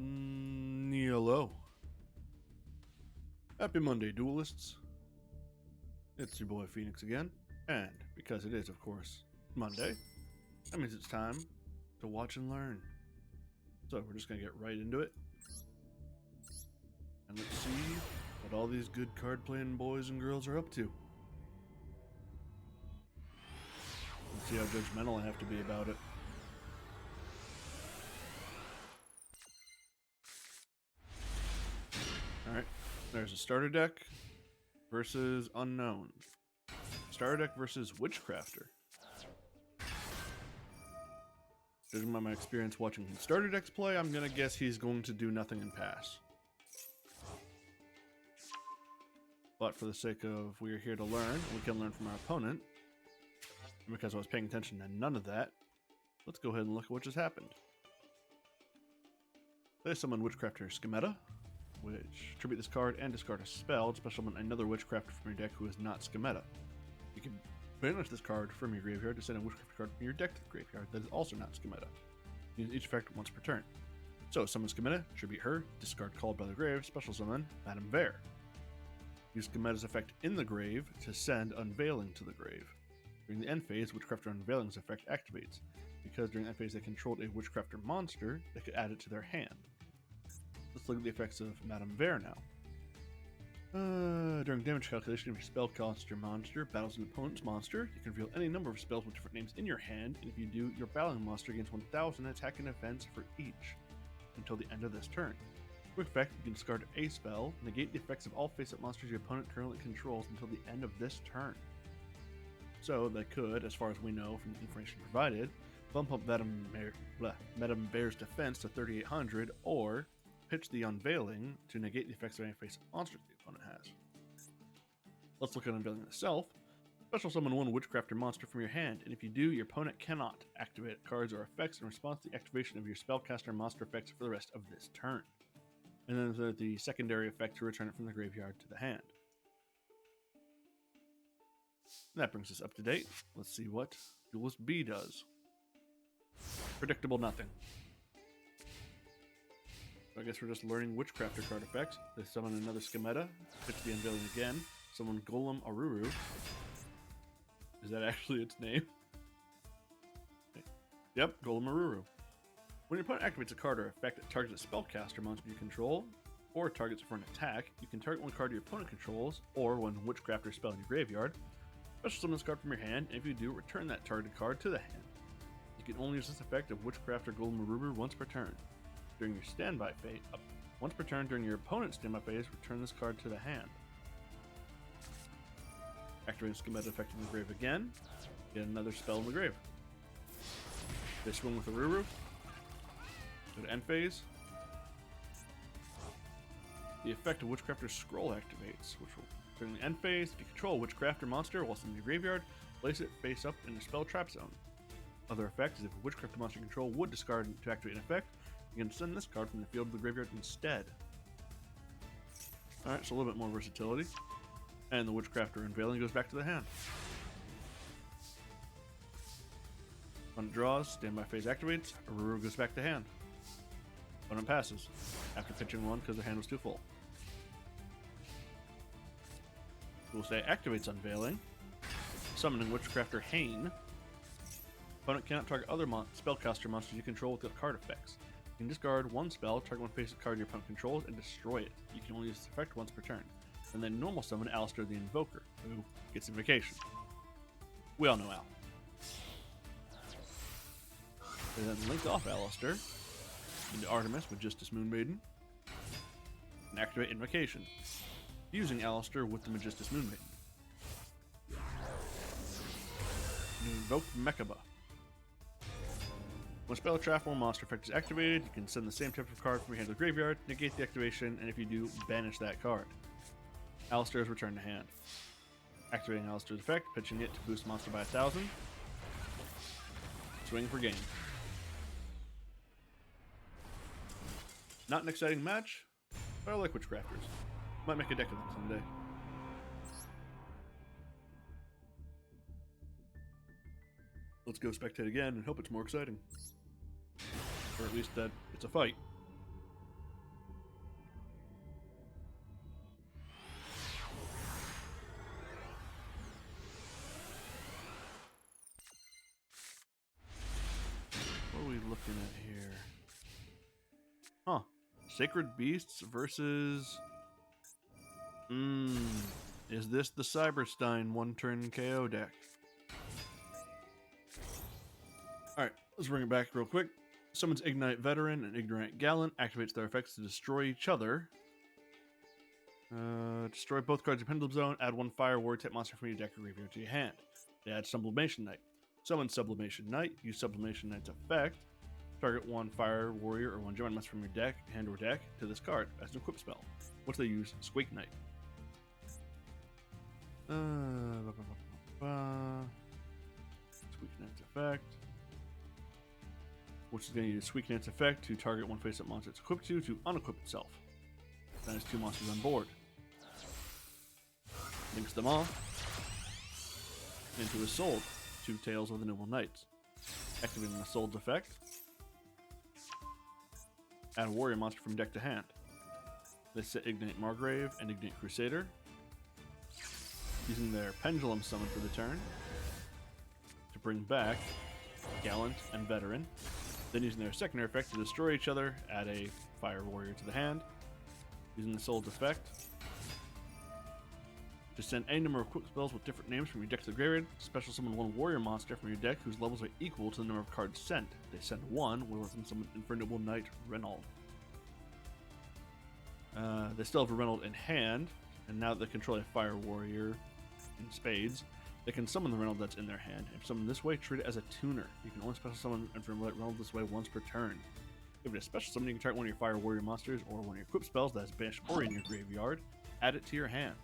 Hello. Happy Monday, duelists. It's your boy Phoenix again, and because it is, of course, Monday, that means it's time to watch and learn. So we're just gonna get right into it, and let's see what all these good card playing boys and girls are up to. Let's see how judgmental I have to be about it. Alright, there's a starter deck versus unknown. Starter deck versus Witchcrafter. Judging by my experience watching starter decks play, I'm gonna guess he's going to do nothing and pass. But for the sake of we are here to learn, and we can learn from our opponent, and because I was paying attention to none of that, let's go ahead and look at what just happened. They summon Witchcrafter Schemata, which tribute this card and discard a spell to special summon another Witchcrafter from your deck who is not Schemata. You can banish this card from your graveyard to send a Witchcrafter card from your deck to the graveyard that is also not Schemata. Use each effect once per turn. So summon Schemata, tribute her, discard Called by the Grave, special summon Madame Vare. Use Schemata's effect in the grave to send Unveiling to the grave. During the end phase, Witchcrafter Unveiling's effect activates. Because during the end phase they controlled a Witchcrafter monster, they could add it to their hand. Let's look at the effects of Madame Vare now. During damage calculation, if your spell costs your monster battles an opponent's monster, you can reveal any number of spells with different names in your hand, and if you do, your battling monster gains 1,000 attack and defense for each until the end of this turn. Quick effect, you can discard a spell, negate the effects of all face-up monsters your opponent currently controls until the end of this turn. So they could, as far as we know from the information provided, bump up Madame Vare's defense to 3,800, or pitch the Unveiling to negate the effects of any face-up monsters the opponent has. Let's look at Unveiling itself. Special summon one Witchcrafter monster from your hand, and if you do, your opponent cannot activate cards or effects in response to the activation of your spellcaster monster effects for the rest of this turn. And then there's the secondary effect to return it from the graveyard to the hand. That brings us up to date. Let's see what Duelist B does. Predictable nothing. So I guess we're just learning Witchcrafter card effects. They summon another Schemata, pitch the Unveiling again, summon Golem Aruru. Is that actually its name? Yep, Golem Aruru. When your opponent activates a card or effect that targets a spellcaster monster you control, or targets it for an attack, you can target one card your opponent controls, or one Witchcrafter spell in your graveyard. Special summon this card from your hand, and if you do, return that targeted card to the hand. You can only use this effect of Witchcrafter Golem Aruru once per turn. During your standby phase, once per turn during your opponent's standby phase, return this card to the hand. Activating Schemata effect in the grave again, get another spell in the grave. They swing with Aruru. Go to end phase. The effect of Witchcrafter Scroll activates, which will, during the end phase, if you control a Witchcrafter monster while it's in your graveyard, place it face up in the spell trap zone. Other effects is if a Witchcrafter monster you control would discard to activate an effect, you can send this card from the field to the graveyard instead. Alright, so a little bit more versatility. And the Witchcrafter Unveiling goes back to the hand. Opponent draws, standby phase activates, Aruru goes back to hand. Opponent passes, after pitching one because their hand was too full. We'll say activates Unveiling, summoning Witchcrafter Hane. Opponent cannot target other spellcaster monsters you control with the card effects. You can discard one spell, target one face-up card your opponent controls, and destroy it. You can only use this effect once per turn. And then normal summon Alistair the Invoker, who gets Invocation. We all know Al. And then link off Alistair into Artemis with Magistus Moonmaiden, and activate Invocation, using Alistair with the Magistus Moonmaiden. You invoke Mechaba. When spell trap or monster effect is activated, you can send the same type of card from your hand to the graveyard, negate the activation, and if you do, banish that card. Alistair is returned to hand. Activating Alistair's effect, pitching it to boost monster by 1,000. Swing for game. Not an exciting match, but I like Witchcrafters. Might make a deck of them someday. Let's go spectate again and hope it's more exciting. Or at least that it's a fight. looking at here? Huh. Sacred Beasts versus... Is this the Cyberstein one-turn KO deck? Alright, let's bring it back real quick. Summons Ignite Veteran and Ignorant Gallant. Activates their effects to destroy each other. Destroy both cards in Pendulum Zone. Add 1 Fire Warrior type monster from your deck or graveyard to your hand. They add Sublimation Knight. Summon Sublimation Knight. Use Sublimation Knight's effect. Target 1 Fire Warrior or 1 Gemini monster from your deck, hand or deck, to this card as an equip spell. Once they use Squeak Knight. Squeak Knight's effect. Which is going to use Squeak Knight's effect to target 1 face-up monster it's equipped to unequip itself. That is 2 monsters on board. Links them off into his Sold, 2 Tails of the Noble Knights. Activating the Sold's effect. Add a warrior monster from deck to hand. They set Ignite Margrave and Ignite Crusader. Using their Pendulum Summon for the turn to bring back Gallant and Veteran. Then using their secondary effect to destroy each other, add a Fire Warrior to the hand. Using the Soul's effect to send any number of quick spells with different names from your deck to the graveyard. Special summon 1 warrior monster from your deck whose levels are equal to the number of cards sent. They send 1, will then summon Infernable Knight Reynold. They still have a Reynold in hand, and now that they control a Fire Warrior in spades, they can summon the Reynold that's in their hand. If summoned this way, treat it as a tuner. You can only special summon Infernable Knight Reynold this way once per turn. If it is special summon, you can target one of your Fire Warrior monsters or one of your equip spells that is banished or in your graveyard. Add it to your hand.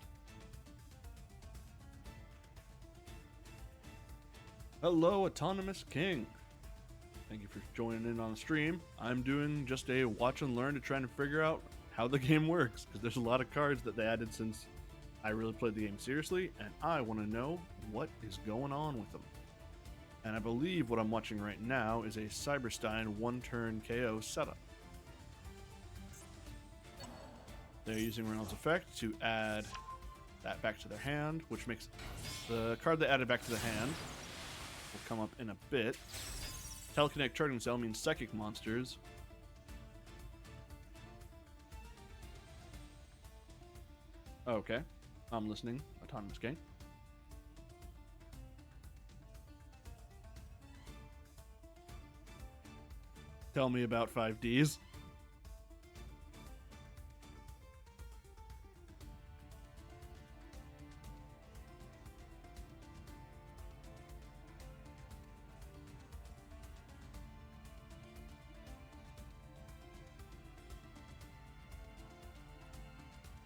Hello, Autonomous King. Thank you for joining in on the stream. I'm doing just a watch and learn to try and figure out how the game works, because there's a lot of cards that they added since I really played the game seriously, and I want to know what is going on with them. And I believe what I'm watching right now is a Cyberstein one-turn KO setup. They're using Reynolds' effect to add that back to their hand, which makes the card they added back to the hand will come up in a bit. Telekinetic Charging Cell means psychic monsters. Okay, I'm listening, Autonomous King. Tell me about 5Ds.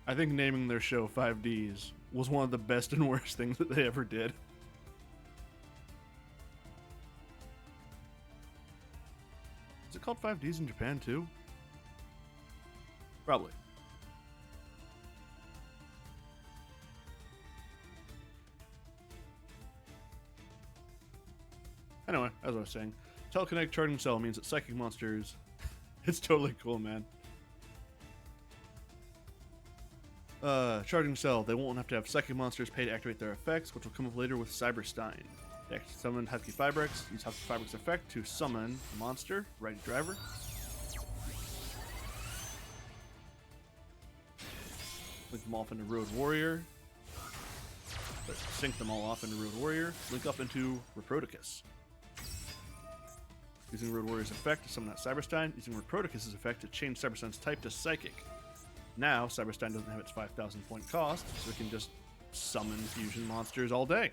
I think naming their show 5Ds was one of the best and worst things that they ever did. Is it called 5Ds in Japan too? Probably. Anyway, as I was saying, Telekinetic Charging Cell means that psychic monsters... It's totally cool, man. Charging Cell, they won't have to have psychic monsters pay to activate their effects, which will come up later with Cyberstein. They summon Husky Fibrex, use Husky Fibrex effect to summon a monster, Righty Driver. Link them off into Road Warrior. Sync them all off into Road Warrior. Link up into Reproticus. Using Road Warrior's effect to summon that Cyberstein. Using Reproticus' effect to change Cyberstein's type to Psychic. Now, Cyberstein doesn't have its 5,000 point cost, so it can just summon fusion monsters all day.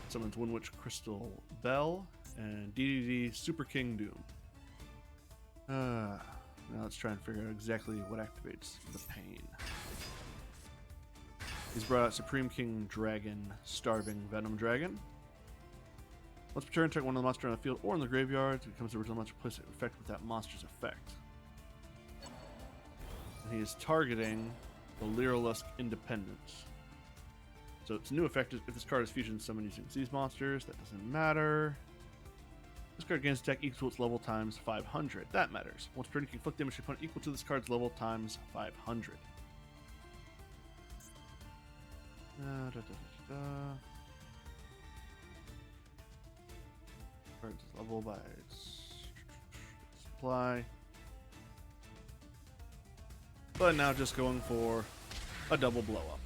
Summons Windwitch Crystal Bell and DDD Super King Doom. Now let's try and figure out exactly what activates the pain. He's brought out Supreme King Dragon, Starving Venom Dragon. Once per turn, target one of the monsters on the field or in the graveyard. It becomes the original monster, place an effect with that monster's effect. And he is targeting the Lyrilusk Independence. So it's a new effect. If this card is fusion summoned using these monsters, that doesn't matter. This card gains attack equal to its level times 500. That matters. Once per turn, you can inflict damage to opponent equal to this card's level times 500. Cards level by supply. But now just going for a double blow up.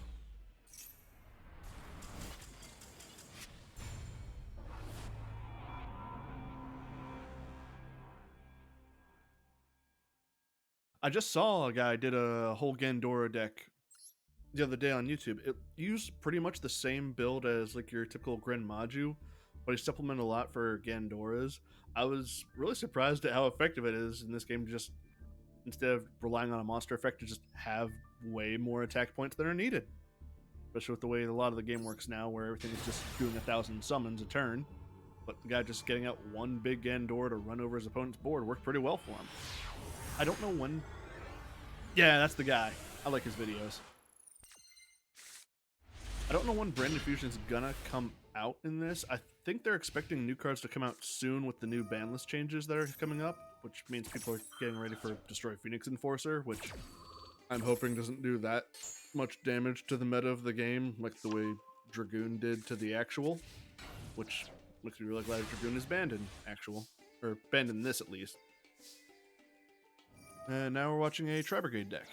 I just saw a guy did a whole Gandora deck the other day on YouTube. It used pretty much the same build as like your typical Gren Maju, but he supplemented a lot for Gandoras. I was really surprised at how effective it is in this game to just, instead of relying on a monster effect, to just have way more attack points that are needed. Especially with the way a lot of the game works now, where everything is just doing 1,000 summons a turn. But the guy just getting out one big Gandora to run over his opponent's board worked pretty well for him. I don't know when... Yeah, that's the guy. I like his videos. I don't know when Branded Fusion's gonna come out in this. I think they're expecting new cards to come out soon with the new ban list changes that are coming up, which means people are getting ready for Destroy Phoenix Enforcer, which I'm hoping doesn't do that much damage to the meta of the game like the way Dragoon did to the actual, which makes me really glad Dragoon is banned in actual, or banned in this at least. And now we're watching a Tri-Brigade deck.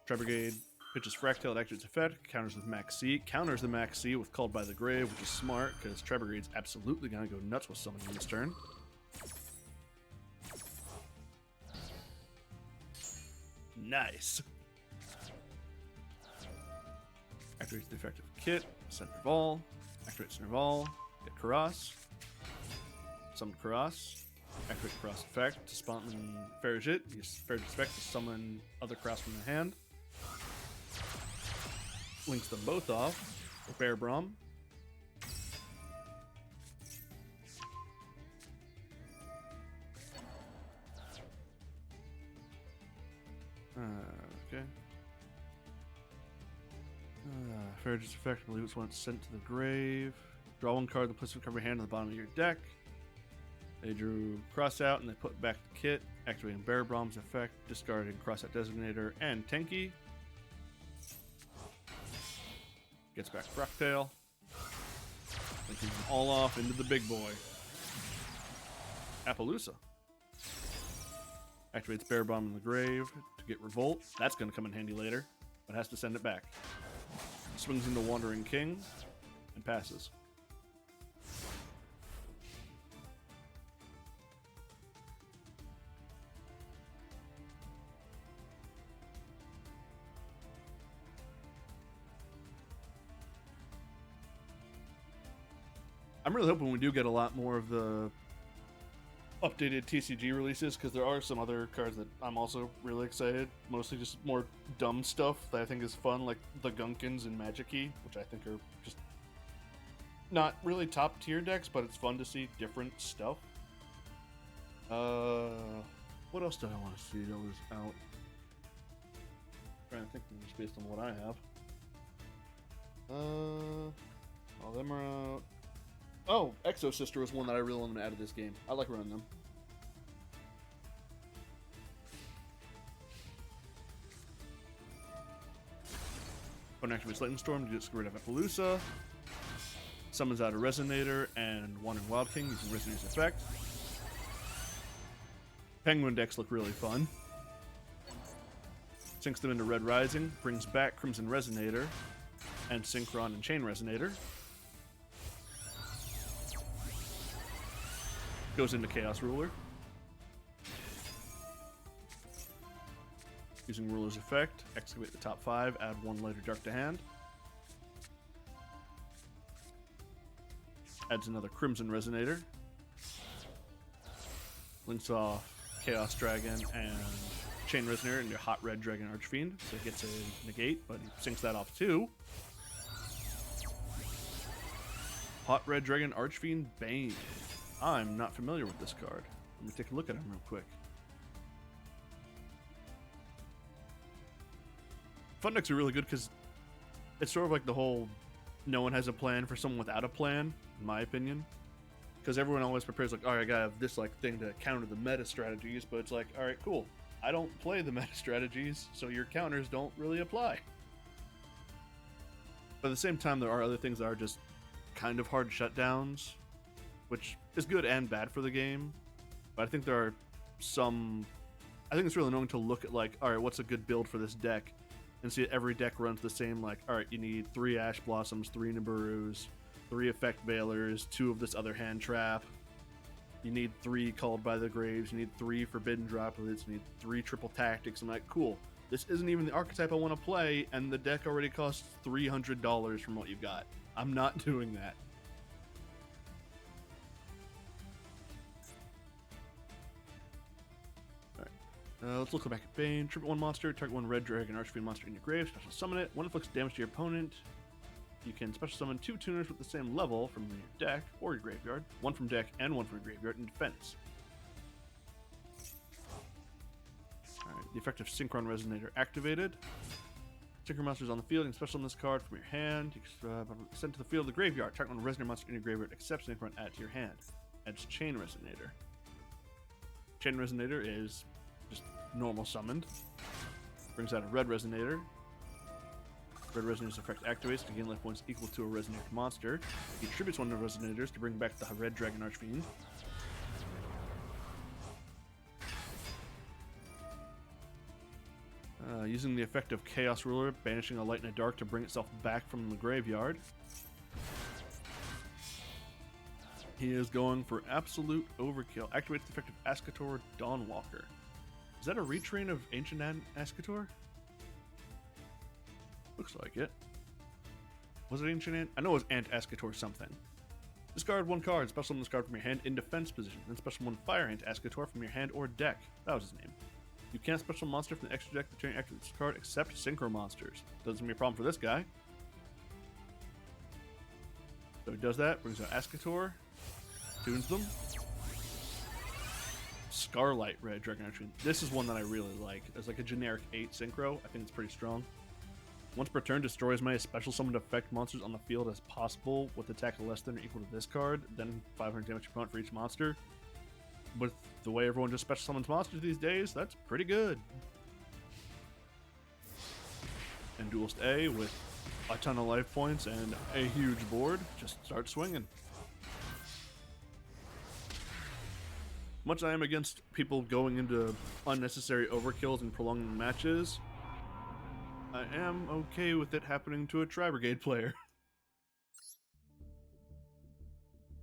Tri-Brigade pitches Fractale to activate its effect, counters with Max C, counters the Max C with Called by the Grave, which is smart, because Tri-Brigade's absolutely going to go nuts with summoning this turn. Nice. Activates the effective Kit, send Nerval, activates Nerval, get Karas, summon Karas, activate Karas effect to spawn Farragut, use Farragut's effect to summon other Karas from the hand. Links them both off with Bear Braum. Okay. Farragut's effect, I believe it's when it's sent to the grave. Draw one card, the place of cover hand on the bottom of your deck. They drew Cross Out and they put back the Kit, activating Bear Braum's effect, discarding Cross Out Designator and Tenki. Gets back Fractale. Linking them all off into the big boy. Appaloosa. Activates Bear Braum in the grave to get Revolt. That's going to come in handy later, but has to send it back. Swings into Wandering King and passes. I'm really hoping we do get a lot more of the updated TCG releases, because there are some other cards that I'm also really excited. Mostly just more dumb stuff that I think is fun, like the Gunkins and Magic-Key, which I think are just not really top tier decks, but it's fun to see different stuff. What else did I want to see that was out? Trying to think just based on what I have. All them are out. Oh, Exo Sister was one that I really wanted to add to this game. I like running them. When activates Lightning Storm to just get rid of Appaloosa. Summons out a Resonator and Wandering Wild King using Resonator's effect. Penguin decks look really fun. Sinks them into Red Rising, brings back Crimson Resonator and Synchron and Chain Resonator. Goes into Chaos Ruler. Using Ruler's effect, excavate the top 5, add 1 Lighter Dark to hand. Adds another Crimson Resonator. Links off Chaos Dragon and Chain Resonator into Hot Red Dragon Archfiend, so it gets a negate, but he sinks that off too. Hot Red Dragon Archfiend Bane. I'm not familiar with this card. Let me take a look at him real quick. Fun decks are really good because it's sort of like the whole no one has a plan for someone without a plan, in my opinion. Because everyone always prepares like, all right, I gotta have this like thing to counter the meta strategies, but it's like, all right, cool. I don't play the meta strategies, so your counters don't really apply. But at the same time, there are other things that are just kind of hard shutdowns. which is good and bad for the game. But I think there are some... I think it's really annoying to look at, like, alright, what's a good build for this deck? And see every deck runs the same, like, alright, you need 3 Ash Blossoms, 3 Nibiru's, 3 Effect Veilers, 2 of this other hand trap. You need 3 Called by the Graves, you need 3 Forbidden Droplets, you need 3 Triple Tactics. I'm like, cool. This isn't even the archetype I want to play, and the deck already costs $300 from what you've got. I'm not doing that. Let's look back at Bane. Tribute 1 monster, target 1 red dragon archfiend monster in your grave, special summon it. When it inflicts damage to your opponent, you can special summon 2 tuners with the same level from your deck or your graveyard. 1 from deck and 1 from your graveyard in defense. Alright, the effect of Synchron Resonator activated. Synchron monsters on the field, you can special summon this card from your hand. You can send to the field of the graveyard. Target 1 Resonator monster in your graveyard, except Synchron, add to your hand. Adds Chain Resonator. Chain Resonator is just normal summoned. Brings out a red Resonator. Red Resonator's effect activates to gain life points equal to a Resonator monster. He tributes 1 of the Resonators to bring back the red Dragon Archfiend. Using the effect of Chaos Ruler, banishing a light and a dark to bring itself back from the graveyard. He is going for absolute overkill. Activates the effect of Ascator Dawnwalker. Is that a retrain of Ancient Ascator? Looks like it. Was it Ancient Ant? I know it was Ant Ascator something. Discard 1 card, special summon this card from your hand in defense position. Then special 1 Fire Ant Ascator from your hand or deck. That was his name. You can't special monster from the extra deck to activate this card except Synchro monsters. Doesn't be a problem for this guy. So he does that, brings out Ascator, tunes them. Scarlight Red Dragon Archfiend. This is one that I really like. It's like a generic 8 synchro. I think it's pretty strong. Once per turn, destroy as many special summoned effect monsters on the field as possible with attack less than or equal to this card, then 500 damage per opponent for each monster. With the way everyone just special summons monsters these days, that's pretty good. And Duelist A, with a ton of life points and a huge board, just start swinging. Much as I am against people going into unnecessary overkills and prolonging matches, I am okay with it happening to a Tri-Brigade player.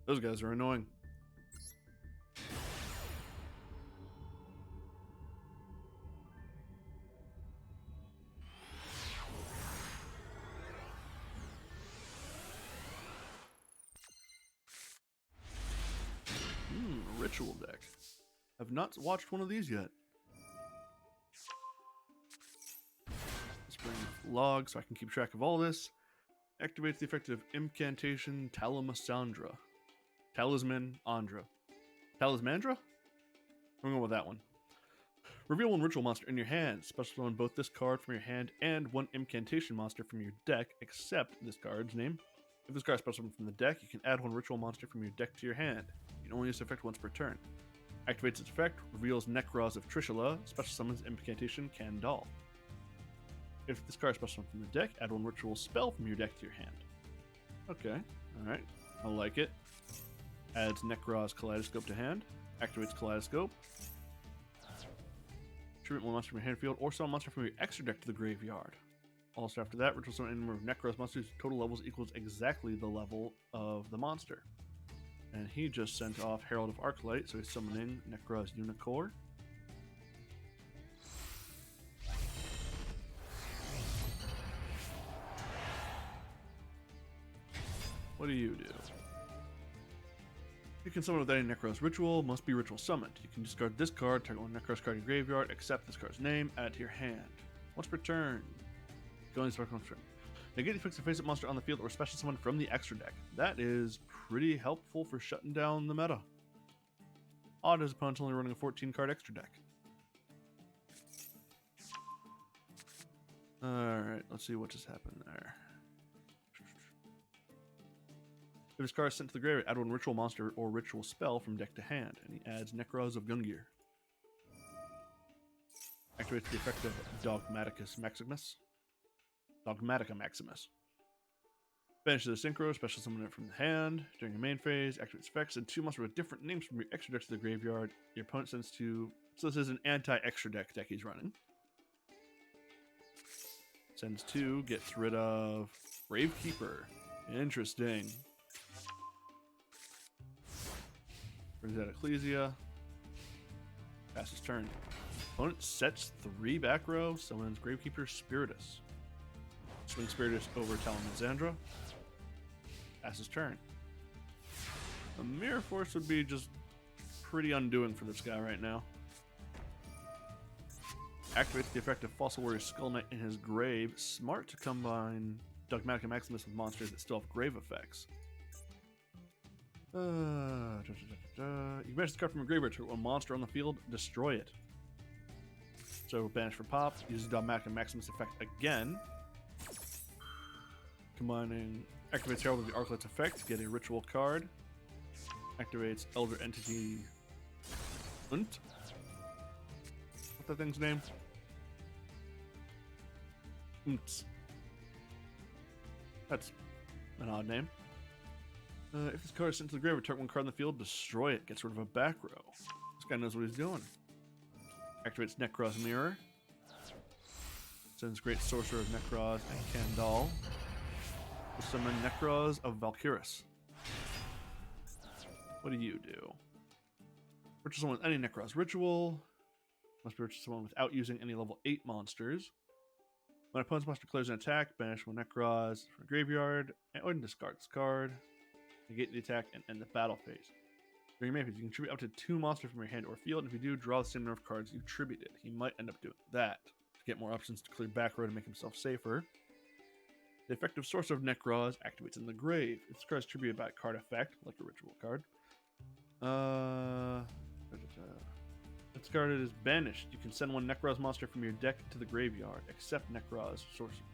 Those guys are annoying. Ritual deck. Have not watched one of these yet. Let's bring log so I can keep track of all this. Activates the effect of Incantation Talismandra. Talismandra. Talismandra? I'm going with that one. Reveal 1 ritual monster in your hand. Special summon both this card from your hand and 1 incantation monster from your deck, except this card's name. If this card is special from the deck, you can add 1 ritual monster from your deck to your hand. You can only use this effect once per turn. Activates its effect, reveals Necros of Trishula, special summons incantation Kandal. If this card is special from the deck, add 1 ritual spell from your deck to your hand. Okay, alright, I like it. Adds Necros Kaleidoscope to hand. Activates Kaleidoscope. Tribute 1 monster from your hand field, or summon a monster from your extra deck to the graveyard. Also after that, ritual summon any number of Necros monsters, total levels equals exactly the level of the monster. And he just sent off Herald of Arclight, so he's summoning Necros Unicore. What do? You can summon with any Necros ritual, must be ritual summoned. You can discard this card, target 1 Necros card in your graveyard, accept this card's name, add it to your hand. Once per turn. Going to turn. Negate the effects of face-up monster on the field or special summon from the extra deck. That is pretty helpful for shutting down the meta. Odd his opponent's only running a 14-card extra deck. Alright, let's see what just happened there. If his card is sent to the graveyard, add 1 ritual monster or ritual spell from deck to hand, and he adds Necros of Gungnir. Activates the effect of Dogmatica Maximus. If Banishes the Synchro, special summon it from the hand. During your main phase, activates effects, and 2 monsters with different names from your extra deck to the graveyard. Your opponent sends 2. So this is an anti-extra deck he's running. Sends 2, gets rid of Gravekeeper. Interesting. Brings out Ecclesia. Passes turn. Opponent sets 3 back row, summons Gravekeeper Spiritus. Swing Spiritus over Talamazandra. Passes turn. A Mirror Force would be just pretty undoing for this guy right now. Activates the effect of Fossil Warrior Skull Knight in his grave. Smart to combine Dogmatic and Maximus with monsters that still have grave effects. You banish the card from a graveyard to a monster on the field, destroy it. So banish for pop, use the Dogmatic and Maximus effect again. Combining activates Herald with the Arclight's effect to get a ritual card. Activates Elder Entity What's that thing's name? That's an odd name. If this card is sent to the graveyard, target 1 card on the field, destroy it. Gets rid of a back row. This guy knows what he's doing. Activates Nekroz Mirror. Sends Great Sorcerer of Nekroz and Kandal. We'll summon Nekroz of Valkyris. What do you do? Purchase someone with any Nekroz ritual. Must purchase someone without using any level 8 monsters. When opponent's monster declares an attack, banish one Nekroz from the graveyard, and discard this card. Negate the attack and end the battle phase. During your main phase, you can tribute up to 2 monsters from your hand or field, and if you do, draw the same number of cards you tributed. He might end up doing that to get more options to clear back row to make himself safer. The effect of Sorcerer of Nekroz activates in the grave. If this card is tributed by a card effect, like a ritual card. If this card is banished, you can send 1 Nekroz monster from your deck to the graveyard, except Nekroz Sorcerer.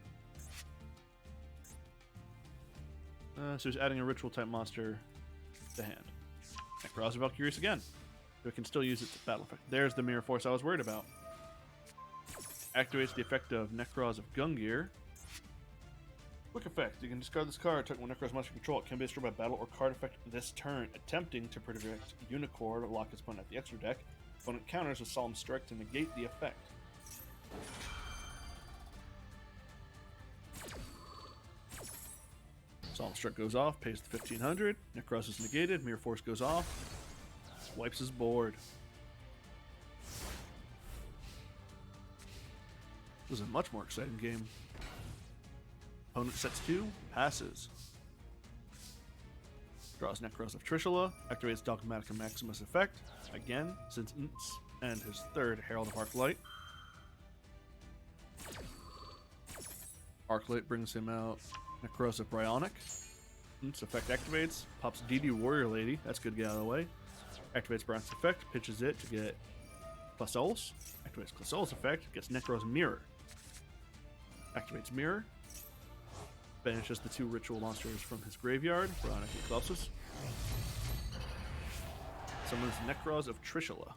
So he's adding a ritual type monster to hand. Nekroz of Valkyries again. So it can still use its battle effect. There's the Mirror Force I was worried about. Activates the effect of Nekroz of Gungir. Quick effect. You can discard this card, target 1 Nekroz monster control. It can be destroyed by battle or card effect this turn, attempting to protect Unicorn or lock his opponent at the extra deck. Opponent counters with Solemn Strike to negate the effect. Solemn Strike goes off, pays the 1500. Nekroz is negated, Mirror Force goes off, wipes his board. This is a much more exciting game. Opponent sets 2, passes. Draws Nekroz of Trishula, activates Dogmatic and Maximus effect, again, since and his 3rd Herald of Arclight. Arclight brings him out Nekroz of Bryonic. Effect activates, pops DD Warrior Lady, that's good to get out of the way. Activates Bryonic effect, pitches it to get Clasols. Activates Clasols effect, gets Nekroz Mirror. Activates Mirror. Banishes the 2 ritual monsters from his graveyard, Bryonic and Clasols. Summons Nekroz of Trishula.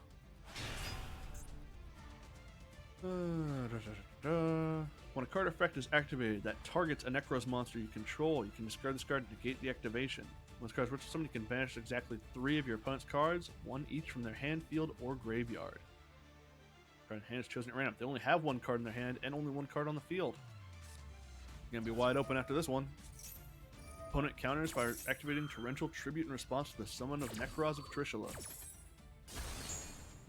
When a card effect is activated that targets a Nekroz monster you control, you can discard this card to negate the activation. When this card is ritual summoned, you can banish exactly 3 of your opponent's cards, 1 each from their hand, field, or graveyard. Card in hand is chosen at random. They only have 1 card in their hand and only 1 card on the field. You're gonna be wide open after this one. Opponent counters by activating Torrential Tribute in response to the summon of Nekroz of Trishula.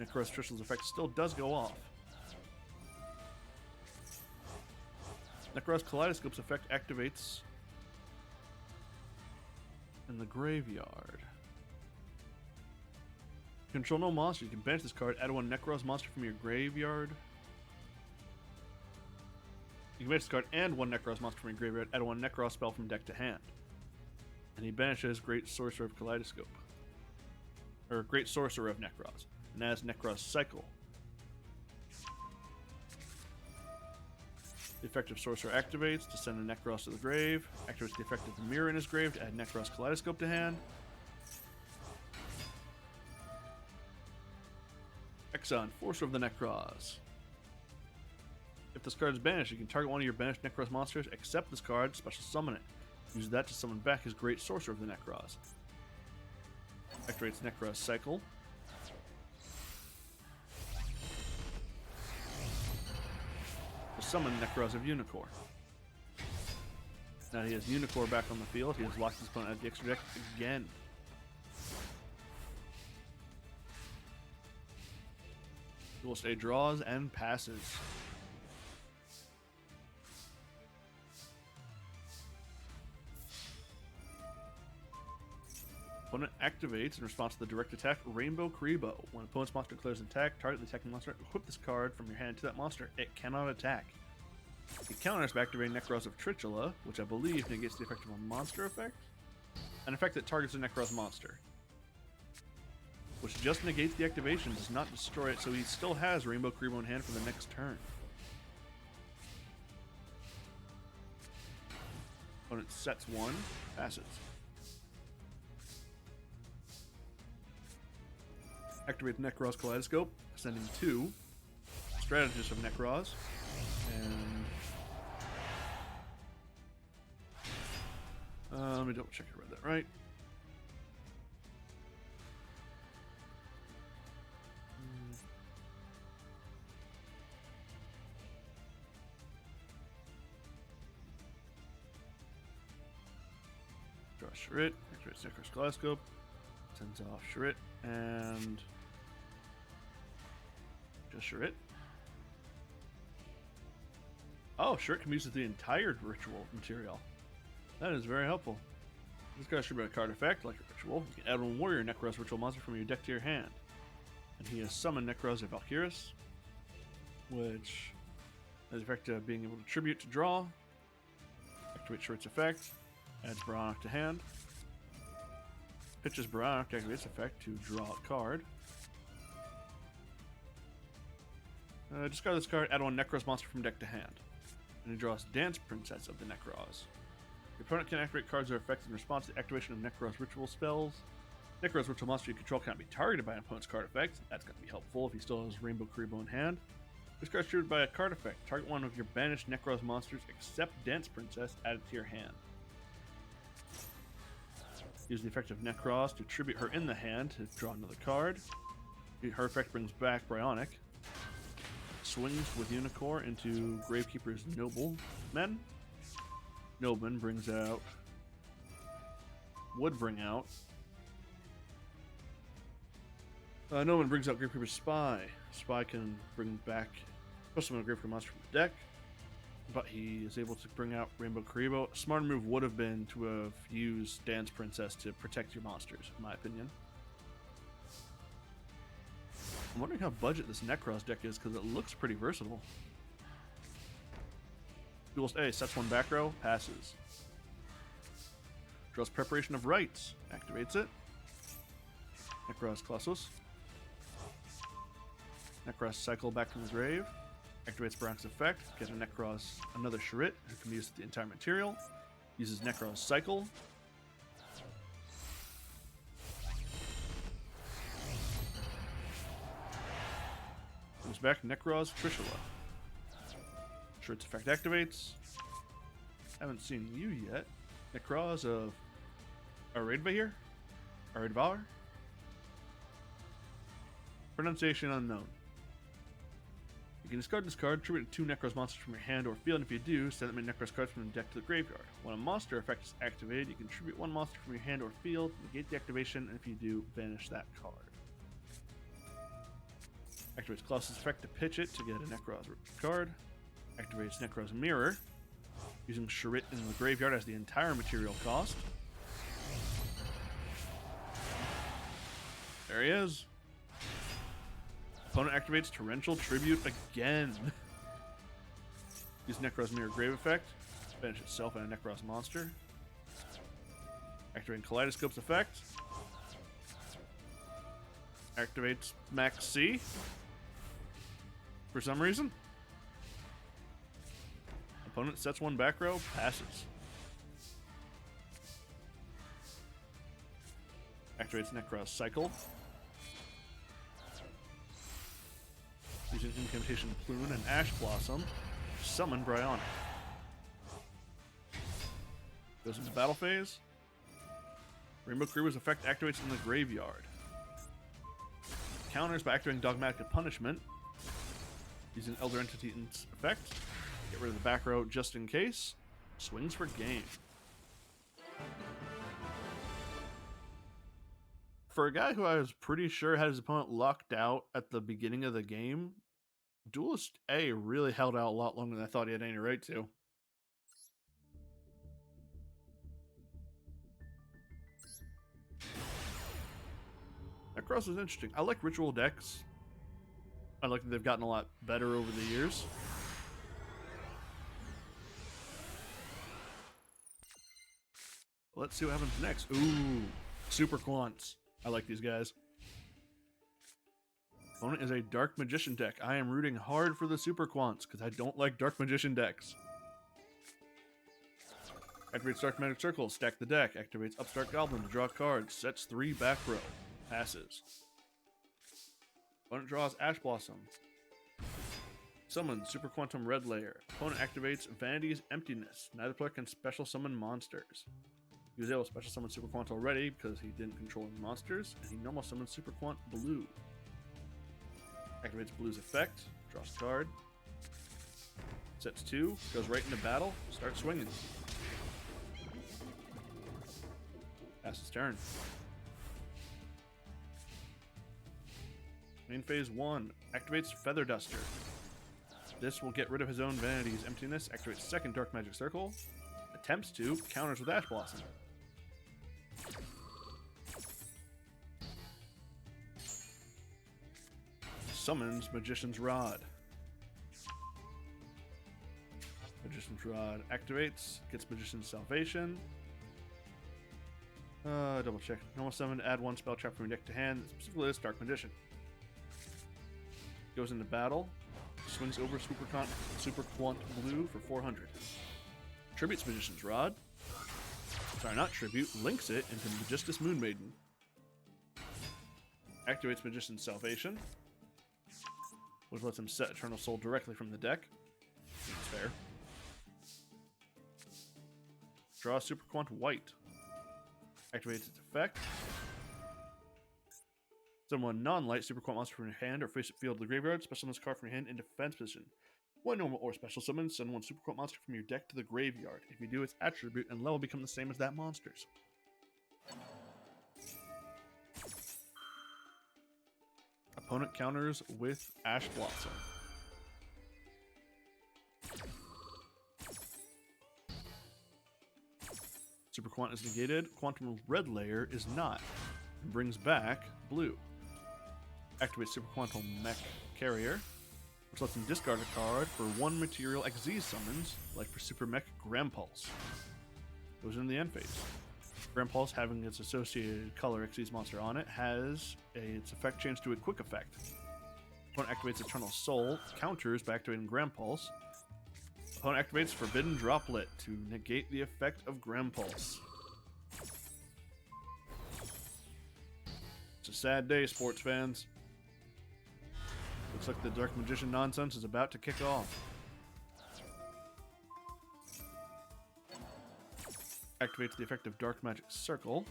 Nekroz Trishula's effect still does go off. Nekroz Kaleidoscope's effect activates in the graveyard. Control no monster. You can banish this card, add 1 Nekroz monster from your graveyard. You can banish this card and 1 Nekroz monster from your graveyard, add 1 Nekroz spell from deck to hand. And he banishes Great Sorcerer of Kaleidoscope. Or Great Sorcerer of Nekroz. And adds Nekroz Cycle. The effect of Sorcerer activates to send a Nekroz to the grave. Activates the effect of the Mirror in his grave to add Nekroz Kaleidoscope to hand. Exxon, Forcer of the Nekroz. If this card is banished, you can target 1 of your banished Nekroz monsters, except this card, special summon it. Use that to summon back his Great Sorcerer of the Necros. Activates Necros Cycle. To summon Necros of Unicorn. Now he has Unicorn back on the field. He has locked his opponent out of the extra deck again. Duel State draws and passes. Opponent activates in response to the direct attack Rainbow Kribo. When opponent's monster declares an attack, target the attacking monster, equip this card from your hand to that monster. It cannot attack. It counters by activating Necros of Trichula, which I believe negates the effect of a monster effect. An effect that targets a Necros monster. Which just negates the activation, does not destroy it, so he still has Rainbow Kribo in hand for the next turn. Opponent sets one, passes. Activate Necros Kaleidoscope, sending two. Strategist of Necros. And let me double check I read that right. Draw Shrit, activates Necros Kaleidoscope, sends off Shrit, and just Shrit. Oh, Shrit can use the entire ritual material. That is very helpful. This card should be a card effect, like a ritual. You can add one warrior Necros ritual monster from your deck to your hand. And he has summoned Necros of Valkyris, which has the effect of being able to tribute to draw. Activate Shrit's effect. Adds Baronok to hand. Pitches Baronok to activate its effect to draw a card. Discard this card, add one Necros monster from deck to hand. And he draws Dance Princess of the Necros. Your opponent can activate cards or effects in response to the activation of Necros ritual spells. Necros ritual monster you control cannot be targeted by an opponent's card effect. That's going to be helpful if he still has Rainbow Kribo in hand. This card is triggered by a card effect. Target one of your banished Necros monsters except Dance Princess, add it to your hand. Use the effect of Necros to tribute her in the hand to draw another card. Her effect brings back Bryonic. Swings with Unicorn into Gravekeeper's Nobleman. Nobleman brings out... Would bring out... Nobleman brings out Gravekeeper's Spy. Spy can bring back... Summon a Gravekeeper monster from the deck. But he is able to bring out Rainbow Kribo. A smarter move would have been to have used Dance Princess to protect your monsters, in my opinion. I'm wondering how budget this Necros deck is, because it looks pretty versatile. Duel A, sets one back row, passes. Draws Preparation of Rites, activates it. Necros Colossus. Necros Cycle back from the grave. Activates Baronk's effect, get a Necros, another Shrit, who can use the entire material. Uses Necros Cycle. Goes back, Necros Trishula. Shrit's effect activates. Haven't seen you yet. Necros of Aradvahir? Aradvar? Pronunciation unknown. You can discard this card, tribute 2 Necros monsters from your hand or field, and if you do, send them in Necros cards from the deck to the graveyard. When a monster effect is activated, you can tribute 1 monster from your hand or field, negate the activation, and if you do, banish that card. Activates Colossus' effect to pitch it to get a Necros card. Activates Necros Mirror, using Shrit in the graveyard as the entire material cost. There he is. Opponent activates Torrential Tribute again. Use Necros Mirror Grave effect. Banish itself and a Necros monster. Activating Kaleidoscope's effect. Activates Max C. For some reason. Opponent sets one back row, passes. Activates Necros Cycle. Using Incantation Plume and Ash Blossom, summon Bryonic. Goes into battle phase. Rainbow Creeper's effect activates in the graveyard. Counters by activating Dogmatic Punishment. Using Elder Entity's effect. Get rid of the back row just in case. Swings for game. For a guy who I was pretty sure had his opponent locked out at the beginning of the game, Duelist A really held out a lot longer than I thought he had any right to. That cross was interesting. I like ritual decks. I like that they've gotten a lot better over the years. Let's see what happens next. Ooh, Super Quants. I like these guys. Opponent is a Dark Magician deck. I am rooting hard for the Super Quants because I don't like Dark Magician decks. Activates Dark Magic Circle, stack the deck. Activates Upstart Goblin to draw cards. Sets 3 back row. Passes. Opponent draws Ash Blossom. Summons Super Quantum Red Layer. Opponent activates Vanity's Emptiness. Neither player can special summon monsters. He was able to special summon Super Quant already because he didn't control any monsters, and he normal summons Super Quant Blue. Activates Blue's effect, draws a card. Sets 2, goes right into battle, starts swinging. Passes turn. Main phase 1 activates Feather Duster. This will get rid of his own Vanity's Emptiness, activates second Dark Magic Circle, attempts to, counters with Ash Blossom. Summons Magician's Rod. Magician's Rod activates, gets Magician's Salvation. Double check. Normal summon, add 1 spell trap from your deck to hand, specifically this Dark Magician. Goes into battle, swings over Super Quant Blue for 400. Tributes Magician's Rod. Sorry, not tribute, links it into Magistus Moon Maiden. Activates Magician's Salvation, which lets him set Eternal Soul directly from the deck. That's fair. Draw Super Quant White. Activates its effect. Summon one non-light Super Quant monster from your hand or face it field to the graveyard. Special summon this card from your hand in defense position. One normal or special summon, send one Super Quant monster from your deck to the graveyard. If you do, its attribute and level become the same as that monster's. Opponent counters with Ash Blossom. Super Quant is negated. Quantum Red Layer is not. And brings back blue. Activates Super Quantum Mech Carrier, which lets him discard a card for 1 material XZ summons, like for Super Mech Grampulse. Goes in the end phase. Grampulse, having its associated color XZ monster on it, has its effect changed to a quick effect. Opponent activates Eternal Soul, counters by activating Grampulse. Opponent activates Forbidden Droplet to negate the effect of Grampulse. It's a sad day, sports fans. Looks like the Dark Magician nonsense is about to kick off. Activates the effect of Dark Magic Circle.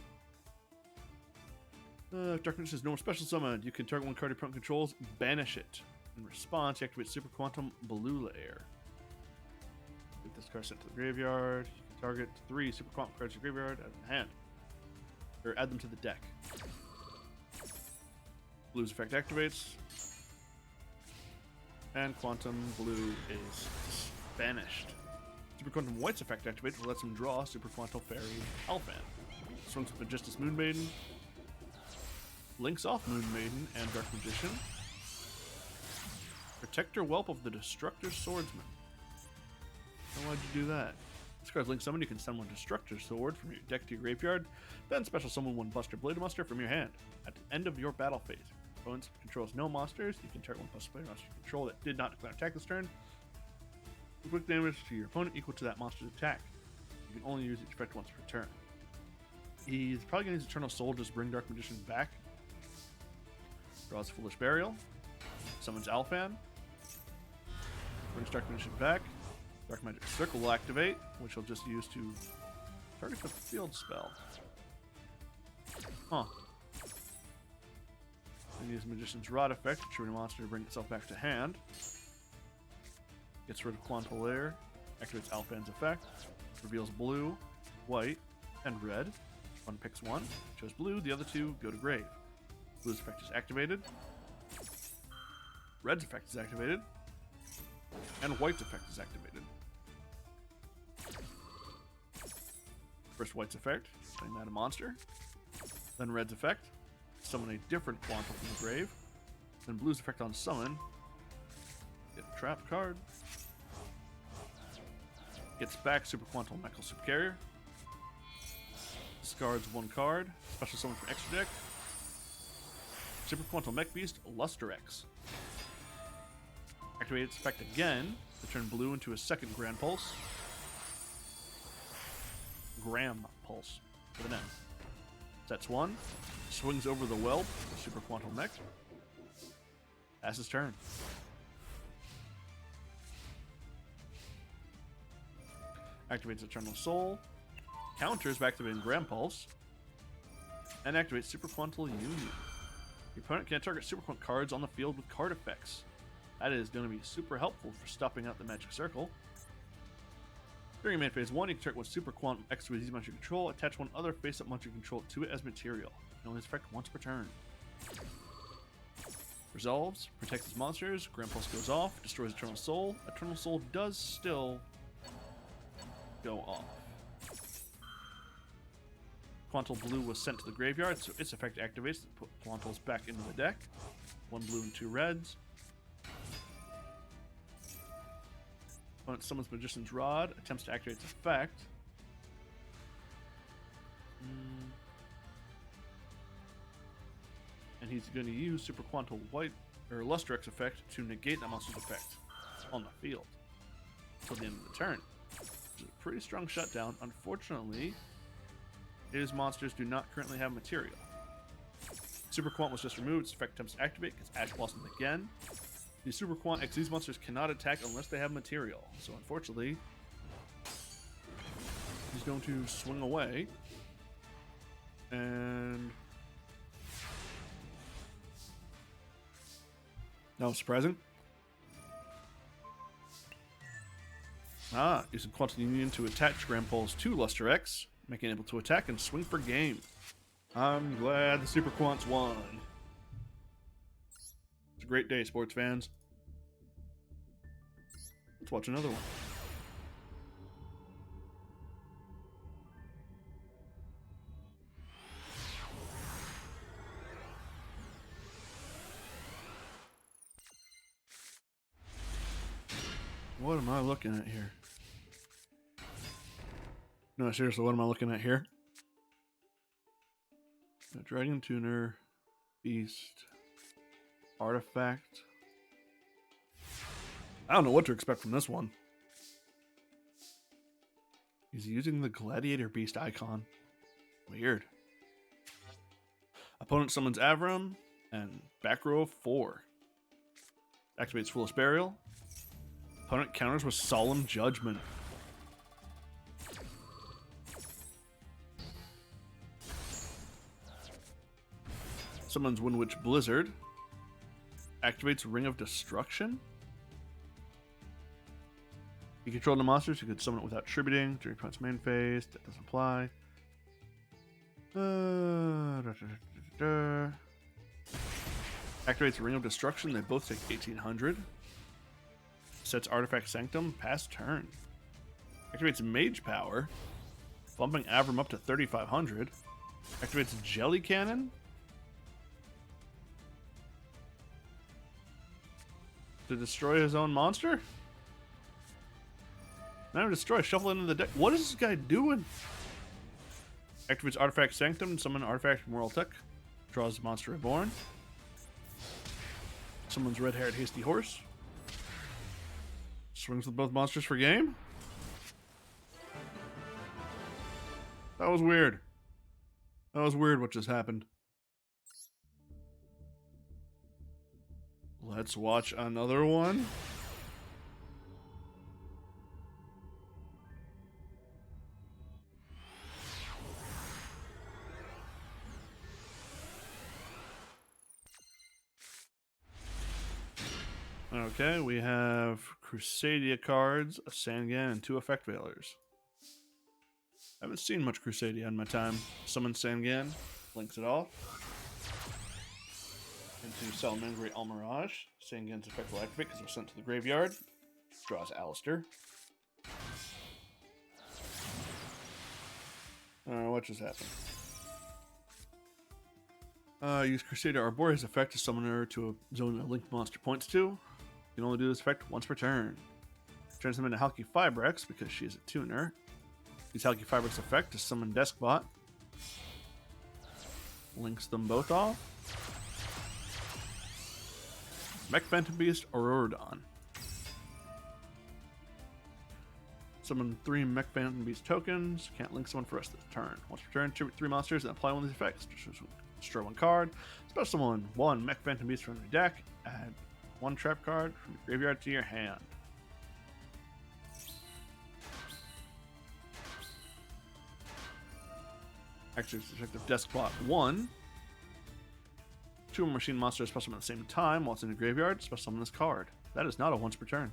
Dark Magician's normal special summon. You can target 1 card your opponent controls, banish it. In response, you activate Super Quantum Blue Layer. Get this card sent to the graveyard. You can target 3 Super Quantum cards to the graveyard, add them to the hand. Or add them to the deck. Blue's effect activates. And Quantum Blue is banished. Super Quantum White's effect activates, which lets him draw Super Quantum Fairy Alphan. Swings with Magistus Moon Maiden. Links off Moon Maiden and Dark Magician. Protector Whelp of the Destructor Swordsman. Why'd you do that? This card's link summon. You can summon 1 Destructor Sword from your deck to your graveyard. Then special summon 1 Buster Blade Monster from your hand. At the end of your battle phase, opponent controls no monsters. You can target 1 Buster Blade Monster you control that did not declare attack this turn. Quick damage to your opponent equal to that monster's attack. You can only use each effect once per turn. He's probably going to use Eternal Soul to just bring Dark Magician back. Draws Foolish Burial. Summons Alphan. Brings Dark Magician back. Dark Magic Circle will activate, which he'll just use to Target a field spell. Huh. And use Magician's Rod effect, triggering a monster to bring itself back to hand. Gets rid of Quantal Lair. Activates Alfan's effect. Reveals blue, white, and red. One picks one. Chose blue, the other two go to grave. Blue's effect is activated. Red's effect is activated. And white's effect is activated. First white's effect, playing that a monster. Then red's effect, summon a different Quantal from the grave. Then blue's effect on summon. Get a trap card. Gets back Super Quantal Mechal Subcarrier. Discards one card. Special summon from extra deck. Super Quantal Mech Beast, Luster X. Activate its effect again to turn blue into a second Grand Pulse. Gram Pulse with an M. Sets one. Swings over the whelp with Super Quantal Mech. Passes turn. Activates Eternal Soul. Counters by activating Gram Pulse. And activates Super Quantal Union. Your opponent can target Super Quant cards on the field with card effects. That is going to be super helpful for stopping out the Magic Circle. During main phase 1, you can target one Super Quant X with easy monster control, attach one other face-up monster control to it as material. You can only effect once per turn. Resolves, protects its monsters, Grand Pulse goes off, destroys Eternal Soul. Eternal Soul does still go off. Quantal Blue was sent to the graveyard, so its effect activates to put Quantals back into the deck. One blue and two reds. Opponent summons Magician's Rod, attempts to activate its effect. And he's going to use Super Quantal White or Luster X effect to negate that monster's effect on the field until the end of the turn. Which is a pretty strong shutdown. Unfortunately, his monsters do not currently have material. Super Quant was just removed. Its effect attempts to activate, gets Ash Blossomed again. The Super Quant X, these monsters cannot attack unless they have material. So unfortunately, he's going to swing away. And that was surprising. Using Quantal Union to attach Grand Pulse to Luster X, making it able to attack and swing for game. I'm glad the Super Quants won. It's a great day, sports fans. Let's watch another one. What am I looking at here? No, seriously, what am I looking at here? A Dragon Tuner, Beast, Artifact. I don't know what to expect from this one. He's using the Gladiator Beast icon. Weird. Opponent summons Avram and back row of 4. Activates Foolish Burial. Opponent counters with Solemn Judgment. Summons Windwitch Blizzard. Activates Ring of Destruction. You control the monsters, you could summon it without tributing during opponent's main phase. That doesn't apply. Activates Ring of Destruction. They both take 1800. Sets Artifact Sanctum. Pass turn. Activates Mage Power. Bumping Avram up to 3500. Activates Jelly Cannon. To destroy his own monster? Now destroy, shuffle it into the deck. What is this guy doing? Activates Artifact Sanctum, summon Artifact from Royal Tech. Draws Monster Reborn. Summons Red-Haired Hasty Horse. Swings with both monsters for game. That was weird. That was weird what just happened. Let's watch another one. Okay, we have Crusadia cards, a Sangan, and 2 Effect Veilers. I haven't seen much Crusadia in my time. Summon Sangan, links it off. Into Salamangreat Almirage. Sangan's effect will activate because it was sent to the graveyard. Draws Alistair. What just happened? Use Crusadia Arborea's effect to summon her to a zone that linked monster points to. You can only do this effect once per turn. Transmit into Halki Fibrex because she is a tuner. Use Halki Fibrex effect to summon Deskbot. Links them both off. Mech Phantom Beast Auroradon. Summon 3 Mech Phantom Beast tokens. Can't link someone for the rest of the turn. Once per turn, tribute 3 monsters and apply one of these effects. Destroy 1 card. Special summon 1 Mech Phantom Beast from your deck. Add 1 trap card from your graveyard to your hand. Actions effective Deskbot 1. 2 machine monsters special summon at the same time while it's in the graveyard. Special summon this card. That is not a once per turn.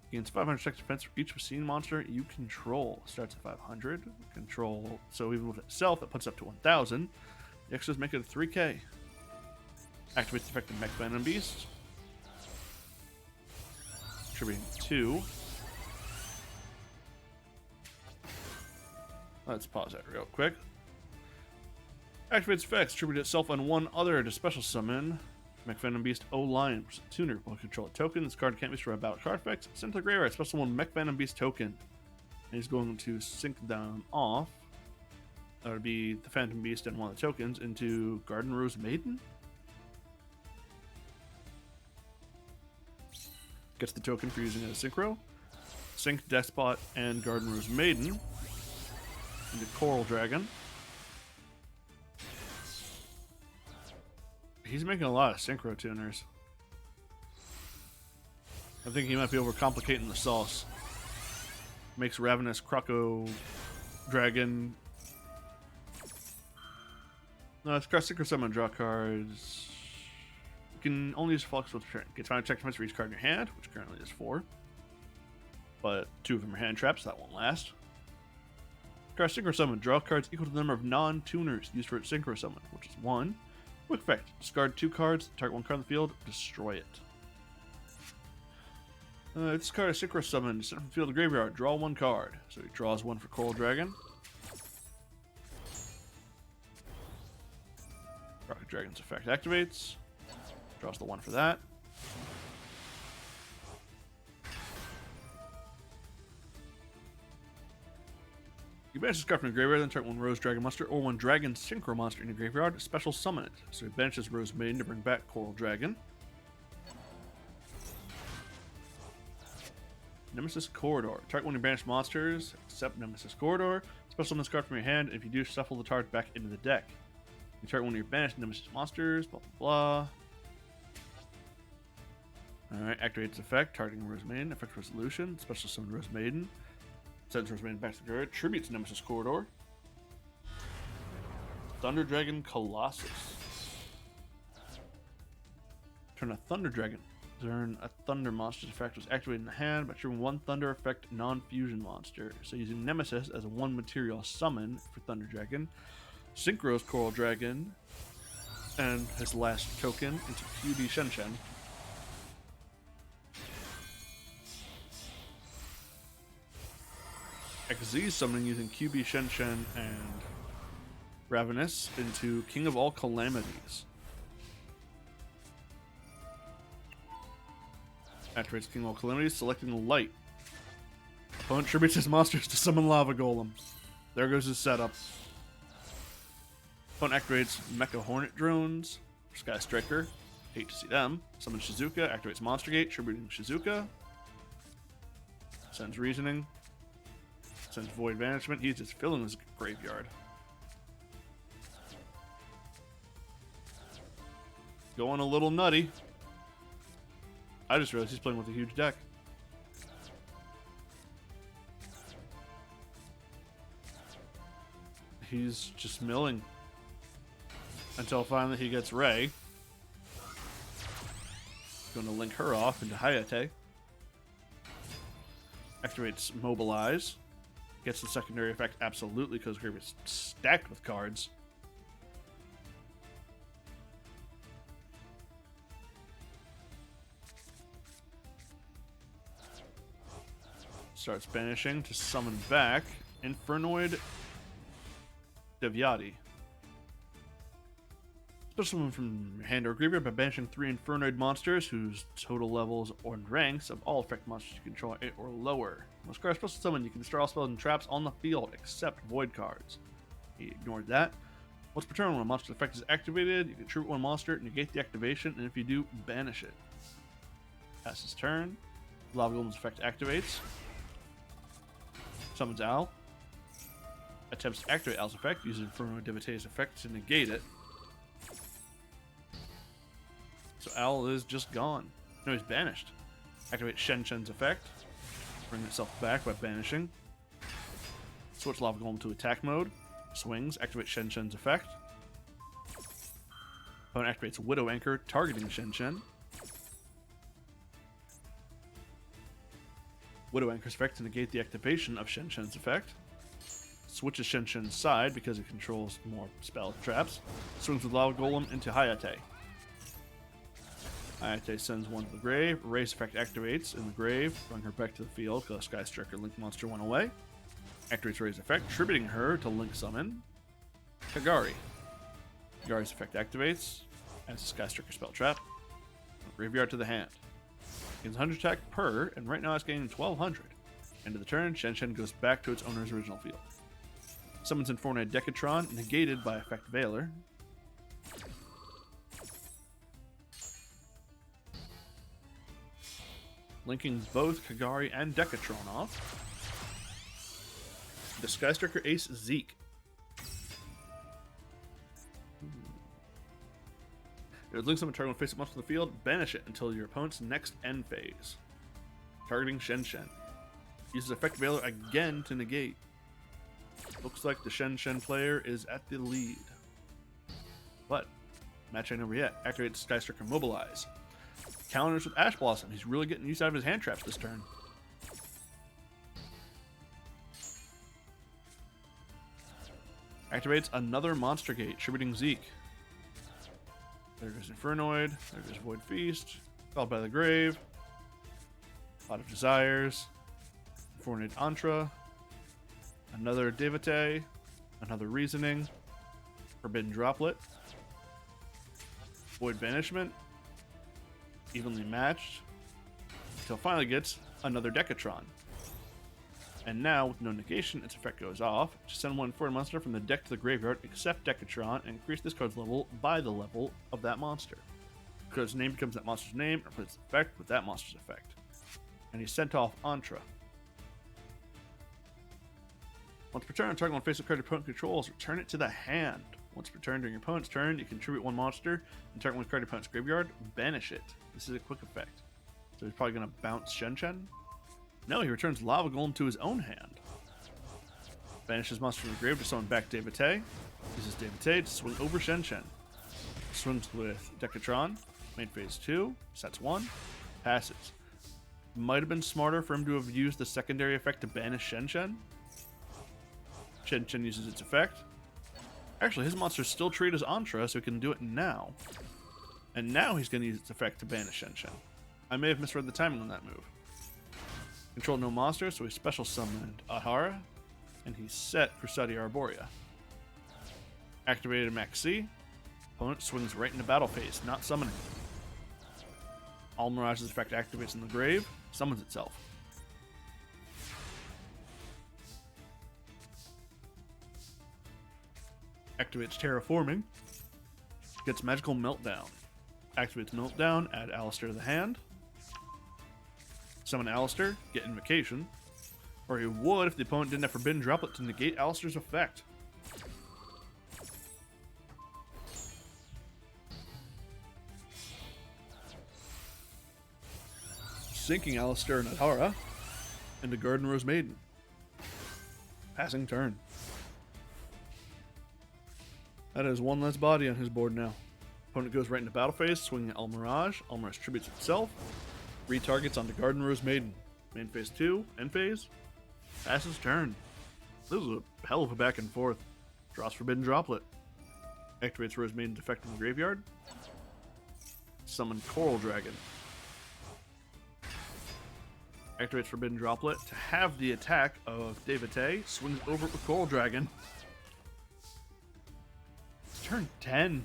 Gains 500 sex defense for each machine monster you control. Starts at 500. Control, so even with itself, it puts up to 1,000. The extras make it a 3k. Activates the effective Mech Phantom Beast. Tributing 2. Let's pause that real quick. Activates effects. Tribute itself and 1 other to special summon Mech Phantom Beast O-Lion. Tuner will control a token. This card can't be destroyed by battle card effects. Sent to the graveyard. Special one Mech Phantom Beast token. And he's going to sink down off. That would be the Phantom Beast and 1 of the tokens into Garden Rose Maiden. Gets the token for using it as synchro. Sink Despot and Garden Rose Maiden into Coral Dragon. He's making a lot of synchro tuners. I think he might be overcomplicating the sauce. Makes Ravenous Croco Dragon. No, it's cast synchro summon, draw cards. You can only use Flux with turn. Gets 5 check defense for each card in your hand, which currently is 4. But 2 of them are hand traps, so that won't last. Cast synchro summon, draw cards equal to the number of non-tuners used for its synchro summon, which is 1. Quick effect. Discard 2 cards, target 1 card on the field, destroy it. This card is synchro summon, sent from the field to graveyard, draw 1 card. So he draws 1 for Coral Dragon. Rocket Dragon's effect activates. Draws the 1 for that. You banish this card from the graveyard, then target 1 Rose Dragon monster or 1 Dragon Synchro monster in your graveyard. Special summon it. So he banishes Rose Maiden to bring back Coral Dragon. Nemesis Corridor. Target 1 of your banished monsters, except Nemesis Corridor. Special summon this card from your hand, and if you do, shuffle the target back into the deck. You target 1 of your banished Nemesis monsters, blah blah blah. Alright, activates effect, targeting Rose Maiden, effect resolution, special summon Rose Maiden. Sends Rose Maiden back to the graveyard, tributes Nemesis Corridor. Thunder Dragon Colossus. Turn a Thunder Dragon. Turn a Thunder monster's effect was activated in the hand by triggering 1 Thunder effect non-fusion monster. So using Nemesis as a 1 material summon for Thunder Dragon. Synchro's Coral Dragon. And his last token into QB Shenshen. XZ summoning using QB Shenshen and Ravenous into King of All Calamities. Activates King of All Calamities, selecting Light. Opponent tributes his monsters to summon Lava Golem. There goes his setup. Opponent activates Mecha Hornet Drones, Sky Striker. Hate to see them. Summons Shizuka, activates Monster Gate, tributing Shizuka. Sends Reasoning. Sends Void Banishment. He's just filling his graveyard. Going a little nutty. I just realized he's playing with a huge deck. He's just milling. Until finally he gets Ray. Going to link her off into Hayate. Activates Mobilize. Gets the secondary effect absolutely because Graveyard is stacked with cards. Starts banishing to summon back Infernoid Devyati. Special summon from your hand or graveyard by banishing 3 Infernoid monsters whose total levels or ranks of all effect monsters you control 8 or lower. Most cards special summon, you can destroy all spells and traps on the field except void cards. He ignored that. Once per turn, when a monster's effect is activated, you can tribute 1 monster, negate the activation, and if you do, banish it. Passes turn. Lava Golem's effect activates. Summons Al. Attempts to activate Al's effect, uses Inferno Devate's effect to negate it. So Al is just gone. No, he's banished. Activate Shen Shen's effect. Bring itself back by banishing. Switch Lava Golem to attack mode. Swings. Activate Shen Shen's effect. Opponent activates Widow Anchor, targeting Shen Shen. Widow Anchor's effect to negate the activation of Shen Shen's effect. Switches Shen Shen's side because it controls more spell traps. Swings with Lava Golem into Hayate. Hayate sends 1 to the grave. Raise effect activates in the grave. Bring her back to the field because Sky Striker Link monster went away. Activates Raise effect, tributing her to Link summon Kagari. Kagari's effect activates. Adds a Sky Striker spell trap. Graveyard to the hand. Gains 100 attack per, and right now it's gaining 1200. End of the turn, Shen Shen goes back to its owner's original field. Summons Infernoid Decatron, negated by effect Veiler. Linking both Kagari and Decatron off. The Sky Striker Ace Zeke. If it links summon target when face up monster on the field, banish it until your opponent's next end phase. Targeting Shen Shen. Uses effect Veiler again to negate. Looks like the Shen Shen player is at the lead. But, match ain't over yet. Activate Sky Striker Mobilize. Counters with Ash Blossom. He's really getting use out of his hand traps this turn. Activates another Monster Gate, tributing Zeke. There goes Infernoid. There goes Void Feast. Followed by the Grave. Pot of Desires. Infernoid Antra. Another Devate. Another Reasoning. Forbidden Droplet. Void Banishment. Evenly matched. Until it finally gets another Decatron. And now, with no negation, its effect goes off. Just send 1 foreign monster from the deck to the graveyard, except Decatron, and increase this card's level by the level of that monster. Because name becomes that monster's name, and puts effect with that monster's effect. And he sent off Antra. Once per turn, target one face-up card your opponent controls, return it to the hand. Once per turn during your opponent's turn, you contribute 1 monster, and target 1 card your opponent's graveyard, banish it. This is a quick effect. So he's probably going to bounce Shen Shen. No, he returns Lava Golem to his own hand. Banishes monster from the grave to summon back Devate. Uses Devate to swing over Shen Shen. Swings with Decatron. Main phase 2. Sets 1. Passes. Might have been smarter for him to have used the secondary effect to banish Shen Shen. Shen Shen uses its effect. Actually, his monster's still treated as Antra, so he can do it now. And now he's going to use its effect to banish Shen Shen. I may have misread the timing on that move. Control no monster, so he special summoned Ahara, and he set Crusadia Arborea. Activated Max C. Opponent swings right into battle phase, not summoning. All Mirage's effect activates in the grave, summons itself. Activates Terraforming. Gets Magical Meltdown. Activates Meltdown, add Alistair to the hand. Summon Alistair, get Invocation. Or he would if the opponent didn't have Forbidden Droplet to negate Alistair's effect. Sinking Alistair and Adhara into Garden Rose Maiden. Passing turn. That is 1 less body on his board now. Opponent goes right into battle phase, swinging at Almirage. Almirage tributes itself. Retargets onto Garden Rose Maiden. Main phase 2, end phase. Passes turn. This is a hell of a back and forth. Draws Forbidden Droplet. Activates Rose Maiden's effect in the graveyard. Summon Coral Dragon. Activates Forbidden Droplet to have the attack of Devate. Swings over it with Coral Dragon. It's turn 10.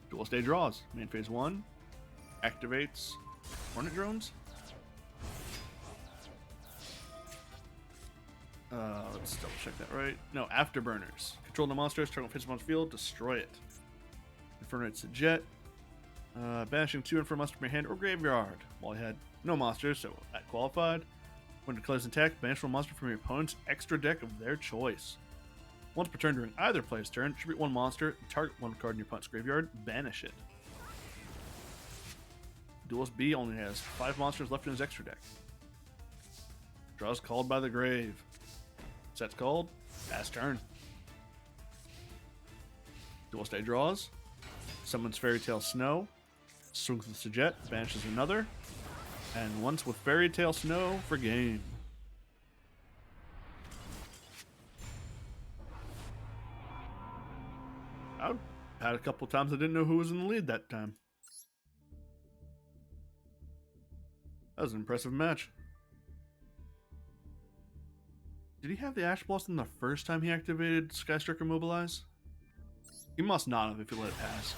Dual Stay draws. Main phase 1. Activates Hornet Drones. Let's double check that right. No, Afterburners. Control the monsters, target physical field, destroy it. Infernate's a jet. Banishing 2 Infer monsters from your hand or graveyard. While you had no monsters, so that qualified. When it declares an attack, banish one monster from your opponent's extra deck of their choice. Once per turn during either player's turn, tribute one monster, target one card in your opponent's graveyard, banish it. Duelist B only has 5 monsters left in his extra deck. Draws Called by the Grave. Set's called. Pass turn. Duelist A draws. Summons Fairy Tale Snow. Swings with the jet. Banishes another. And once with Fairy Tale Snow for game. I had a couple times I didn't know who was in the lead that time. That was an impressive match. Did he have the Ash Blossom the first time he activated Skystriker Mobilize? He must not have if he let it pass.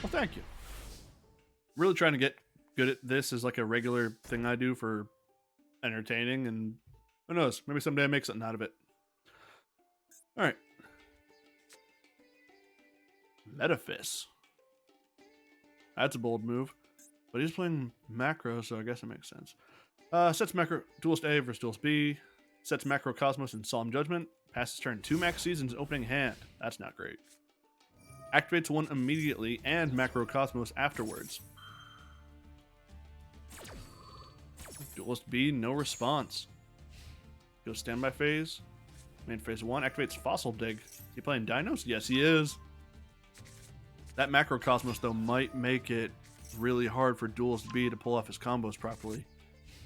Well, thank you. Really trying to get good at this as like a regular thing I do for entertaining, and who knows, maybe someday I make something out of it. Alright. Metaphys. That's a bold move. But he's playing macro, so I guess it makes sense. Sets macro Duelist A versus Duelist B. Sets macro Cosmos in Solemn Judgment. Passes turn 2 Max Seasons opening hand. That's not great. Activates one immediately and macro Cosmos afterwards. Duelist B, no response. Goes standby phase. Main phase 1 activates Fossil Dig. Is he playing Dinos? Yes, he is. That macro Cosmos, though, might make it really hard for Duelist B to pull off his combos properly.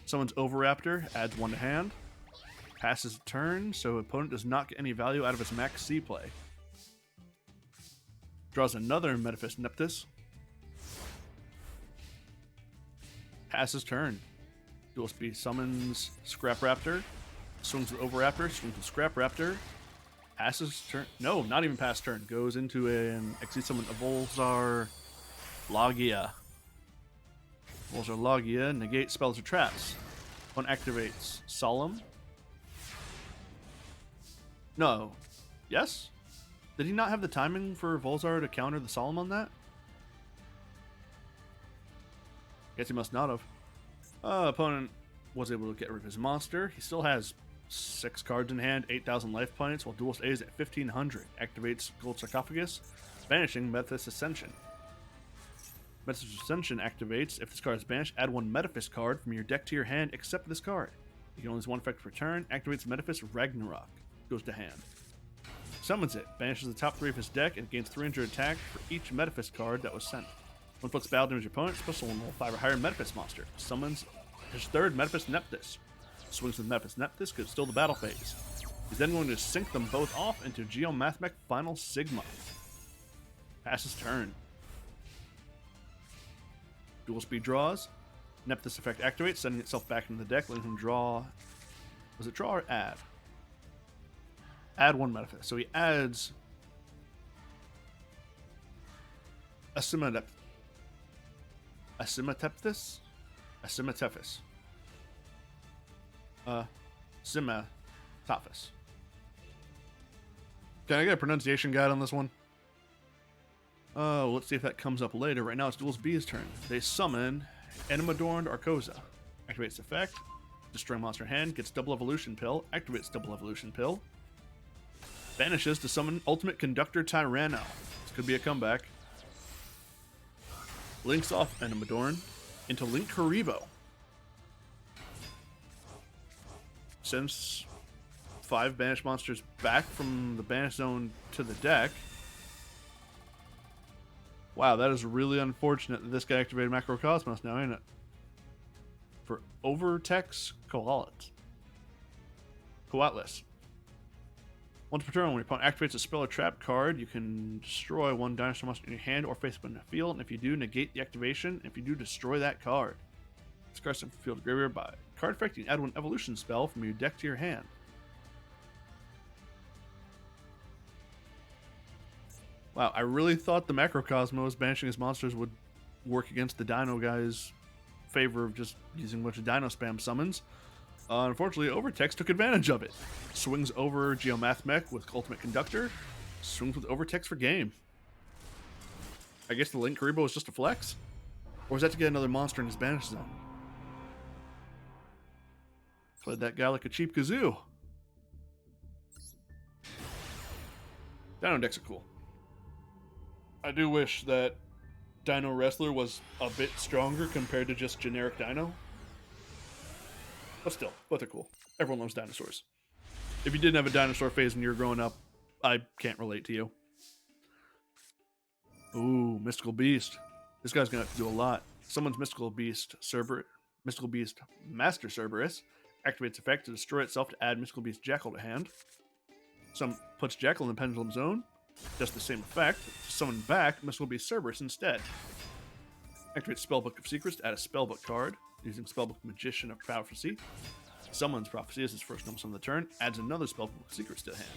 Summons Overraptor, adds 1 to hand. Passes a turn, so opponent does not get any value out of his Max C play. Draws another Metaphys Neptus. Passes turn. Duelist B summons Scrap Raptor. Swings with Overraptor, swings with Scrap Raptor. Passes turn. No, not even pass turn. Goes into an Exceed Summon of Volzar Logia. Volzar Logia, negate spells or traps. One activates Solemn. No. Yes? Did he not have the timing for Volzar to counter the Solemn on that? Guess he must not have. Opponent was able to get rid of his monster. He still has 6 cards in hand, 8,000 life points, while Duelist A is at 1,500. Activates Gold Sarcophagus, banishing Metaphys Ascension. Metaphys Ascension activates. If this card is banished, add 1 Metaphys card from your deck to your hand except this card. You can only use 1 effect per turn. Activates Metaphys Ragnarok. Goes to hand. Summons it. Banishes the top 3 of his deck and gains 300 attack for each Metaphys card that was sent. When inflicts battle damage your opponent, special one roll 5 or higher Metaphys monster. Summons his 3rd Metaphys Neptus. Swings with Metaphys Neptus, goes still the battle phase. He's then going to sync them both off into Geomathmech Final Sigma. Passes turn. Dual speed draws. Neptus effect activates, sending itself back into the deck, letting him draw. Was it draw or add? Add 1 Metaphys. So he adds Asimatepthis. Asimatepthis? Simatophis. Can I get a pronunciation guide on this one? Let's see if that comes up later. Right now it's Duelist B's turn. They summon Animadorned Arcosa. Activates effect. Destroy monster hand. Gets double evolution pill. Activates double evolution pill. Vanishes to summon Ultimate Conductor Tyranno. This could be a comeback. Links off Endomodorn into Link Karibo. Sends 5 banished monsters back from the banish zone to the deck. Wow, that is really unfortunate that this guy activated Macrocosmos now, ain't it? For Overtex Coatlas. Once per turn, when your opponent activates a spell or trap card, you can destroy 1 dinosaur monster in your hand or face up in the field. And if you do, negate the activation. If you do, destroy that card. Discard some field graveyard by card effect. You can add 1 evolution spell from your deck to your hand. Wow, I really thought the Macrocosmos banishing his monsters would work against the Dino guy's favor of just using a bunch of Dino spam summons. Unfortunately, Overtex took advantage of it. Swings over Geomath Mech with Ultimate Conductor. Swings with Overtex for game. I guess the Link Karibo is just a flex? Or is that to get another monster in his banish zone? Played that guy like a cheap kazoo. Dino decks are cool. I do wish that Dino Wrestler was a bit stronger compared to just generic Dino. But still, both are cool. Everyone loves dinosaurs. If you didn't have a dinosaur phase when you were growing up, I can't relate to you. Ooh, Mystical Beast. This guy's gonna have to do a lot. Summons Mystical Beast Master Cerberus. Activates effect to destroy itself to add Mystical Beast Jackal to hand. Some puts Jackal in the Pendulum Zone. Does the same effect. To summon back Mystical Beast Cerberus instead. Activates Spellbook of Secrets to add a Spellbook card. Using Spellbook Magician of Prophecy. Summons Prophecy as his first normal summon of the turn. Adds another Spellbook of Secrets to the hand.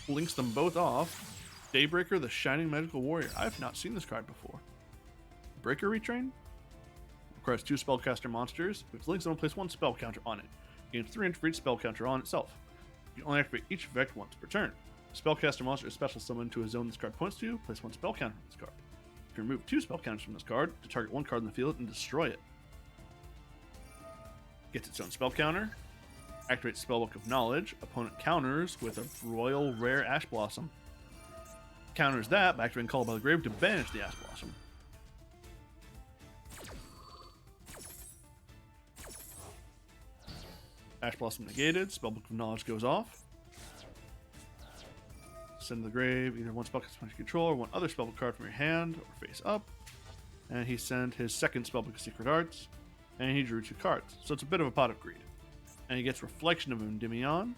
Links them both off. Daybreaker, the Shining Magical Warrior. I have not seen this card before. Breaker Retrain? Requires 2 spellcaster monsters. Which links them and place 1 spell counter on it. Gains 3 for each spell counter on itself. You can only activate each effect once per turn. Spellcaster monster is special summoned to a zone this card points to. Place 1 spell counter on this card. You can remove 2 spell counters from this card to target 1 card in the field and destroy it. Gets its own spell counter. Activates Spellbook of Knowledge. Opponent counters with a Royal Rare Ash Blossom. Counters that by activating Call by the Grave to banish the Ash Blossom. Ash Blossom negated. Spellbook of Knowledge goes off. Send to the grave either 1 spellbook you control or 1 other spellbook card from your hand or face up. And he sent his second spellbook of Secret Arts. And he drew 2 cards. So it's a bit of a pot of greed. And he gets Reflection of Endymion,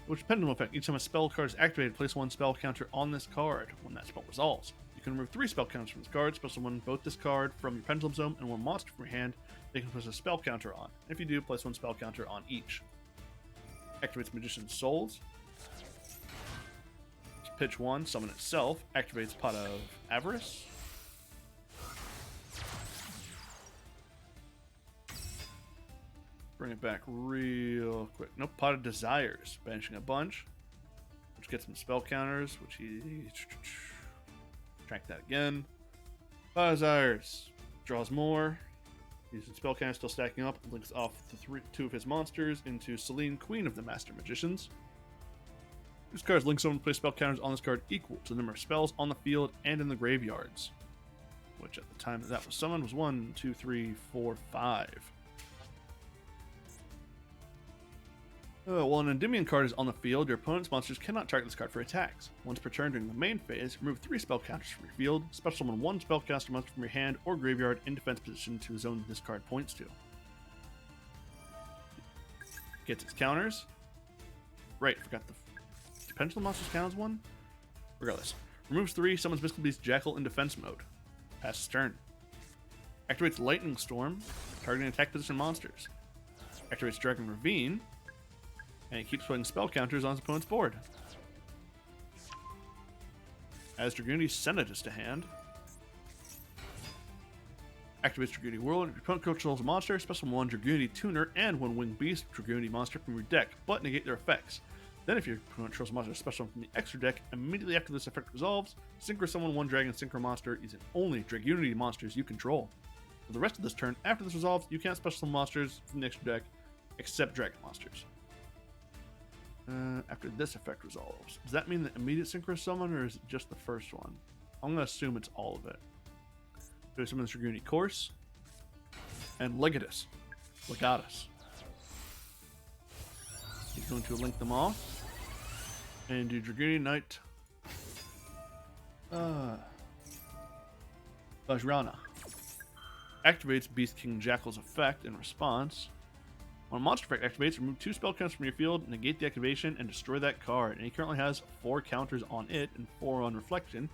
which pendulum effect. Each time a spell card is activated, place 1 spell counter on this card when that spell resolves. You can remove 3 spell counters from this card, special summon both this card from your pendulum zone and 1 monster from your hand. They can place a spell counter on. If you do, place 1 spell counter on each. Activates Magician's Souls. Pitch 1, summon itself. Activates Pot of Avarice. Bring it back real quick. Nope, Pot of Desires. Banishing a bunch. Which gets some spell counters, which he... Track that again. Pot of Desires. Draws more. Using spell counters, still stacking up. Links off the 2 of his monsters into Selene, Queen of the Master Magicians. This card's link summon, place spell counters on this card equal to the number of spells on the field and in the graveyards. Which at the time that was summoned was 1, 2, 3, 4, 5. While an Endymion card is on the field, your opponent's monsters cannot target this card for attacks. Once per turn during the main phase, remove 3 spell counters from your field, special summon 1 spellcaster monster from your hand or graveyard in defense position to a zone this card points to. Gets its counters. Right, forgot the Pendulum Monsters count as 1? Regardless. Removes 3, summons Mystical Beast Jackal in defense mode. Passes turn. Activates Lightning Storm, targeting attack position monsters. Activates Dragon Ravine, and it keeps putting spell counters on his opponent's board. Adds Dragooney Senatus to hand. Activates Dragooney Whirl, and if your opponent controls a monster, special 1 Dragooney Tuner and 1 Winged Beast Dragooney monster from your deck, but negate their effects. Then if your opponent controls a monster special from the extra deck, immediately after this effect resolves, synchro summon 1 Dragon Synchro monster using only Dragooney monsters you control. For the rest of this turn, after this resolves, you can't special summon monsters from the extra deck, except Dragon monsters. After this effect resolves. Does that mean the immediate synchro summon, or is it just the first one? I'm going to assume it's all of it. So summon the Draguni Course. And Legatus. He's going to link them all. And do Draguni Knight. Vajrana. Activates Beast King Jackal's effect in response. When a monster effect activates, remove 2 spell counters from your field, negate the activation, and destroy that card. And he currently has 4 counters on it and 4 on Reflection,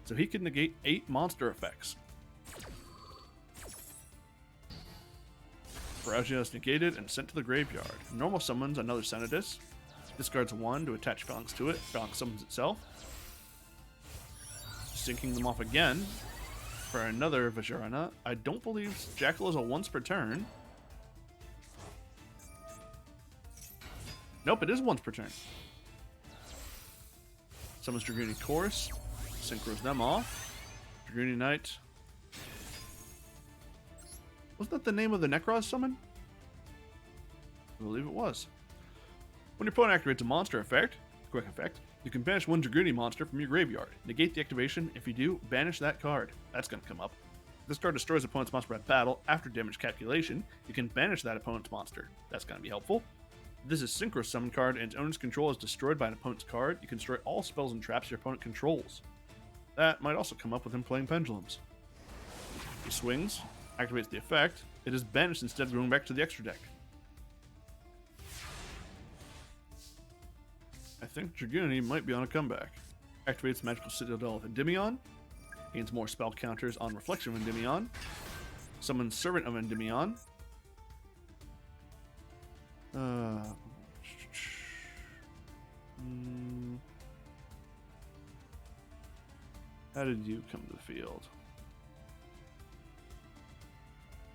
so he can negate 8 monster effects. Ferragia is negated and sent to the graveyard. Normal summons another Senadus. Discards 1 to attach Phalanx to it. Phalanx summons itself. Sinking them off again for another Vajrana. I don't believe Jackal is a once per turn. Nope, it is once per turn. Summons Draguni Course. Synchros them off. Draguni Knight. Wasn't that the name of the Necroz summon? I believe it was. When your opponent activates a monster effect, quick effect, you can banish 1 Draguni monster from your graveyard. Negate the activation. If you do, banish that card. That's going to come up. If this card destroys opponent's monster at battle after damage calculation, you can banish that opponent's monster. That's going to be helpful. This is Synchro Summon card, and its owner's control is destroyed by an opponent's card. You can destroy all spells and traps your opponent controls. That might also come up with him playing Pendulums. He swings, activates the effect. It is banished instead of going back to the extra deck. I think Draguni might be on a comeback. Activates Magical Citadel of Endymion. Gains more spell counters on Reflection of Endymion. Summons Servant of Endymion. How did you come to the field?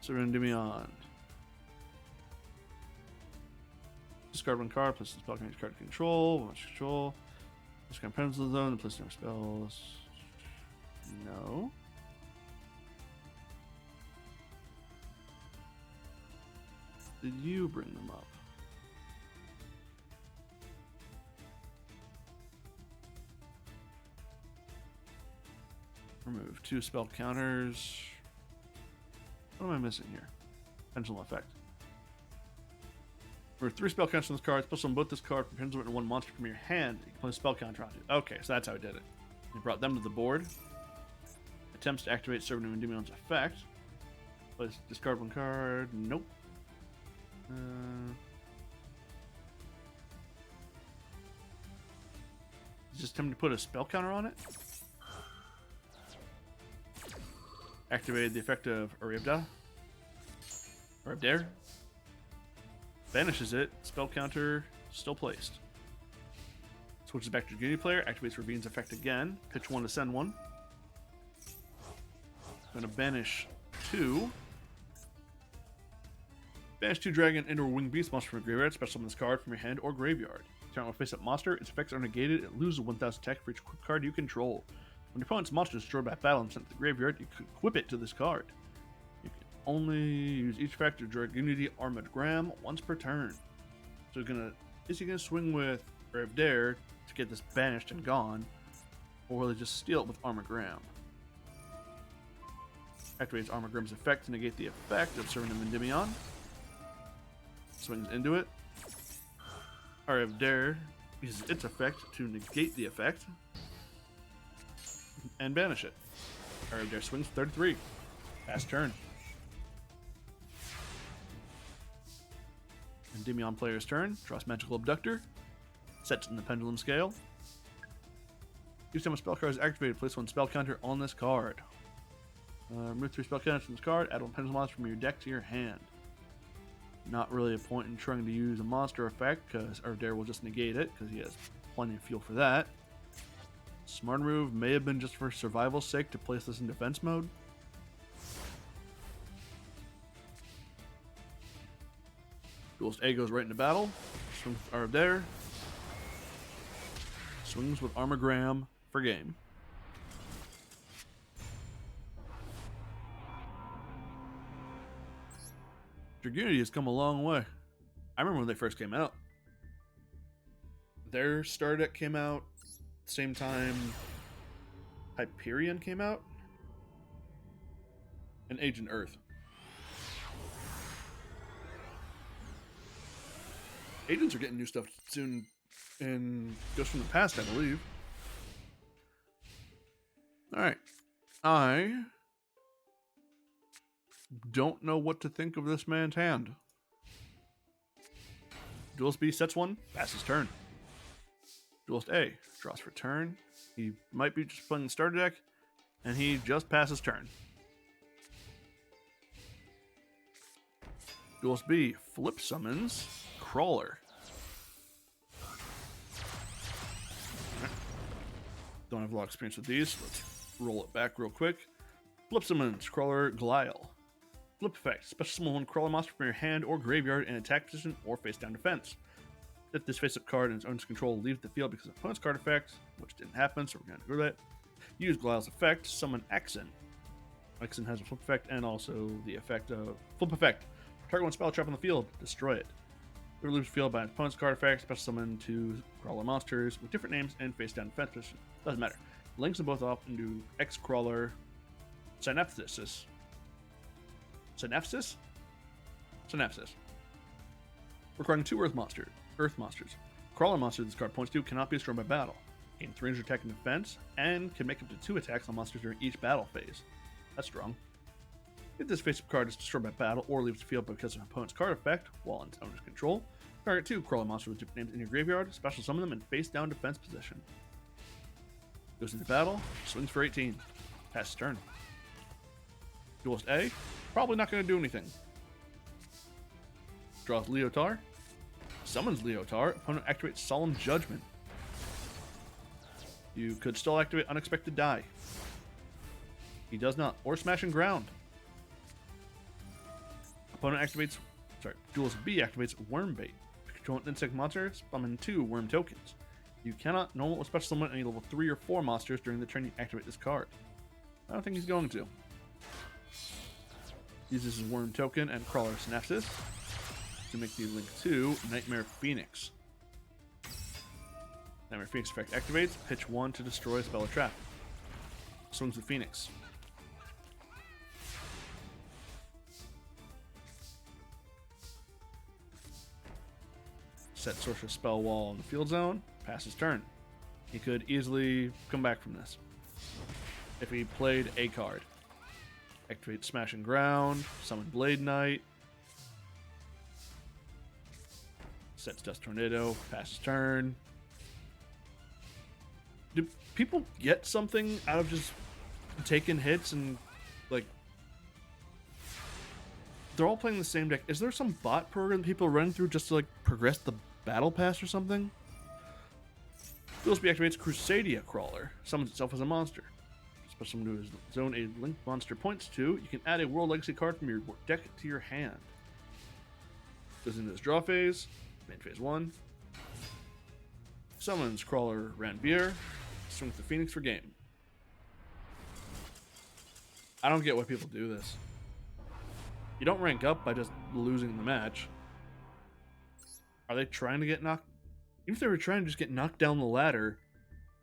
Servant of Endymion. Discard 1 card, place the spell card to control. Watch control. Discard pencil zone, place no spells. No. Did you bring them up? Remove 2 spell counters. What am I missing here? Pendulum effect. Remove 3 spell counters from this card. Special on both this card. Pendulum and 1 monster from your hand. You can play a spell counter on it. Okay, so that's how I did it. You brought them to the board. Attempts to activate Servant of Endymion's effect. Let's discard 1 card. Nope. Just attempt to put a spell counter on it. Activated the effect of Uribda. Uribdare. Banishes it. Spell counter still placed. Switches back to Draguni player. Activates Ravine's effect again. Pitch 1 to send 1. I'm going to banish 2. Banish 2 dragon and or winged beast monster from your graveyard. Special summon this card from your hand or graveyard. Turn on a face-up monster. Its effects are negated. It loses 1,000 attack for each card you control. When your opponent's monster is destroyed by battle and sent to the graveyard, you can equip it to this card. You can only use each effect of Dragunity Armored Graham once per turn. So is he gonna swing with Uribdare to get this banished and gone, or will he just steal it with Armored Graham? Activates Armored Graham's effect to negate the effect of Servant of Endymion. Swings into it. Uribdare uses its effect to negate the effect and banish it. Uribdare swings 33. Pass turn. Endymion player's turn. Draws Magical Abductor. Sets in the Pendulum Scale. Each time a spell card is activated, place 1 spell counter on this card. Remove 3 spell counters from this card. Add 1 Pendulum monster from your deck to your hand. Not really a point in trying to use a monster effect, because Uribdare will just negate it, because he has plenty of fuel for that. Smart move may have been just for survival's sake to place this in defense mode. Duelist A goes right into battle. Swings with Uribdare. Swings with Armor Graham for game. Dragunity has come a long way. I remember when they first came out. Their starter deck came out same time Hyperion came out, and Agent Earth. Agents are getting new stuff soon, and just from the past, I believe. All right, I don't know what to think of this man's hand. Duelist B sets one, passes turn. Duelist A draws for turn. He might be just playing the starter deck, and he just passes turn. Duelist B flip summons Crawler. Right. Don't have a lot of experience with these. Let's roll it back real quick. Flip summons Crawler Glial. Flip effect. Special summon one Crawler monster from your hand or graveyard in attack position or face down defense. If this face-up card in its own control leaves the field because of opponent's card effect, which didn't happen, so we're going to do that. Use Glial's effect, summon Exen. Exen has a flip effect and also the effect of flip effect. Target one spell trap on the field, destroy it. It leaves the field by an opponent's card effect, special summon two Crawler monsters with different names and face down defense position. Doesn't matter. Links them both off into X Crawler Synapsis. Synapsis? Synapsis. Requiring two Earth monsters. Crawler monsters this card points to cannot be destroyed by battle. Gain 300 attack and defense, and can make up to 2 attacks on monsters during each battle phase. That's strong. If this face-up card is destroyed by battle or leaves the field because of an opponent's card effect while in its owner's control, target 2 Crawler monsters with different names in your graveyard, special summon them in face-down defense position. Goes into battle, swings for 18. Passes turn. Duelist A, probably not going to do anything. Draws Leotar. Summons Leotar. Opponent activates Solemn Judgment. You could still activate Unexpected Die. He does not. Or Smash and Ground. Opponent activates... Duelist B activates Wormbait. Control an insect monster, summon 2 worm tokens. You cannot normal or special summon any level 3 or 4 monsters during the turn you activate this card. I don't think he's going to. Uses his worm token and Crawler Synapsis to make the link to Nightmare Phoenix. Nightmare Phoenix effect activates, pitch 1 to destroy a spell or trap. Swings with Phoenix. Set Sorcerer's Spell Wall in the field zone, passes turn. He could easily come back from this if he played a card. Activate Smash and Ground, summon Blade Knight, sets Dust Tornado, passes turn. Do people get something out of just taking hits and, like, they're all playing the same deck? Is there some bot program that people are running through just to, like, progress the battle pass or something? Duelist B activates Crusadia Crawler, summons itself as a monster. Special summon to his zone a linked monster points to. You can add a World Legacy card from your deck to your hand. Goes into his draw phase, main phase 1. Summons Crawler Ranvier, swings the Phoenix for game. I don't get why people do this. You don't rank up by just losing the match. Are they trying to get knocked? Even if they were trying to just get knocked down the ladder,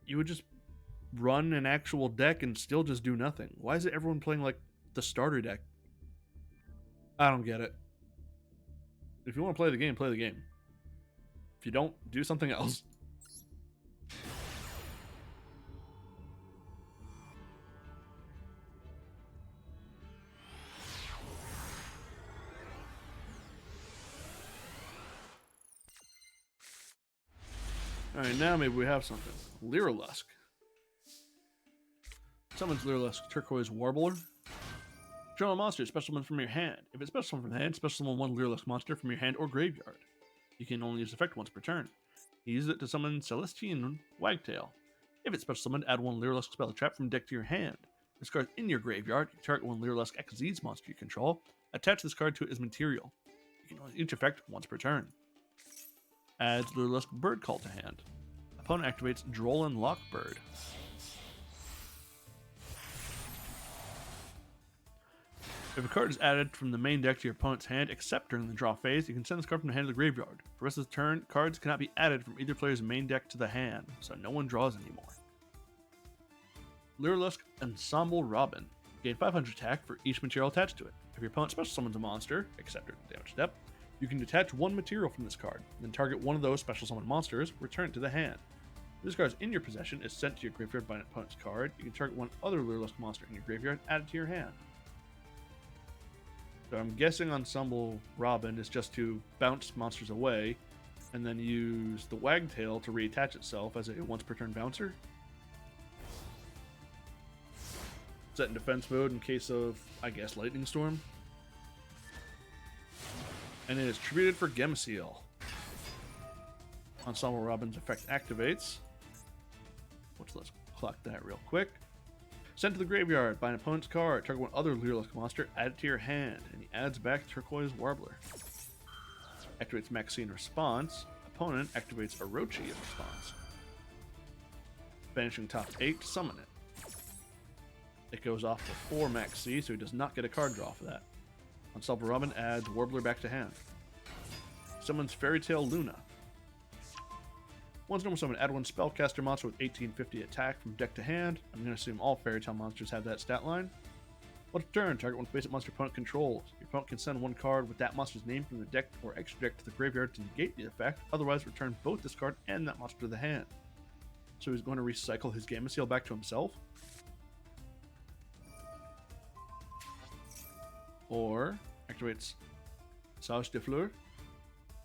you would just run an actual deck and still just do nothing. Why is it everyone playing like the starter deck? I don't get it. If you want to play the game, play the game. If you don't, do something else. Alright, now maybe we have something. Lyrilusk. Summons Lyrilusk Turquoise Warbler. Draw a monster, special summon from your hand. If it's special summon from the hand, special summon one Lyrilusk monster from your hand or graveyard. You can only use effect once per turn. You use it to summon Celestine Wagtail. If it's special summoned, add one Lyrilusk spell trap from deck to your hand. This card in your graveyard. You target one Lyrilusk XZ's monster you control. Attach this card to it as material. You can only use each effect once per turn. Adds Lyrilusk Bird Call to hand. Opponent activates Drollin Lockbird. If a card is added from the main deck to your opponent's hand, except during the draw phase, you can send this card from the hand to the graveyard. For the rest of the turn, cards cannot be added from either player's main deck to the hand, so no one draws anymore. Lyrilusk Ensemble Robin. Gain 500 attack for each material attached to it. If your opponent special summons a monster, except during the damage step, you can detach one material from this card, then target one of those special summoned monsters, return it to the hand. If this card is in your possession, is sent to your graveyard by an opponent's card, you can target one other Lyrilusk monster in your graveyard, add it to your hand. So I'm guessing Ensemble Robin is just to bounce monsters away, and then use the Wagtail to reattach itself as a once per turn bouncer. Set in defense mode in case of, I guess, Lightning Storm. And it is tributed for Gemseal. Ensemble Robin's effect activates. Let's clock that real quick. Sent to the graveyard by an opponent's card. Target one other Lyrilusk monster, add it to your hand, and he adds back Turquoise Warbler. Activates Maxi in response. Opponent activates Orochi in response. Banishing top 8 to summon it. It goes off before Maxi, so he does not get a card draw for that. Ensemble Robin adds Warbler back to hand. Summons Fairy Tale Luna. Once normal summon, add one spellcaster monster with 1850 attack from deck to hand. I'm going to assume all Fairy Tale monsters have that stat line. Once per turn, target one face-up monster opponent controls. Your opponent can send one card with that monster's name from the deck or extra deck to the graveyard to negate the effect. Otherwise, return both this card and that monster to the hand. So he's going to recycle his Gamma back to himself. Or activates Sage de Fleur.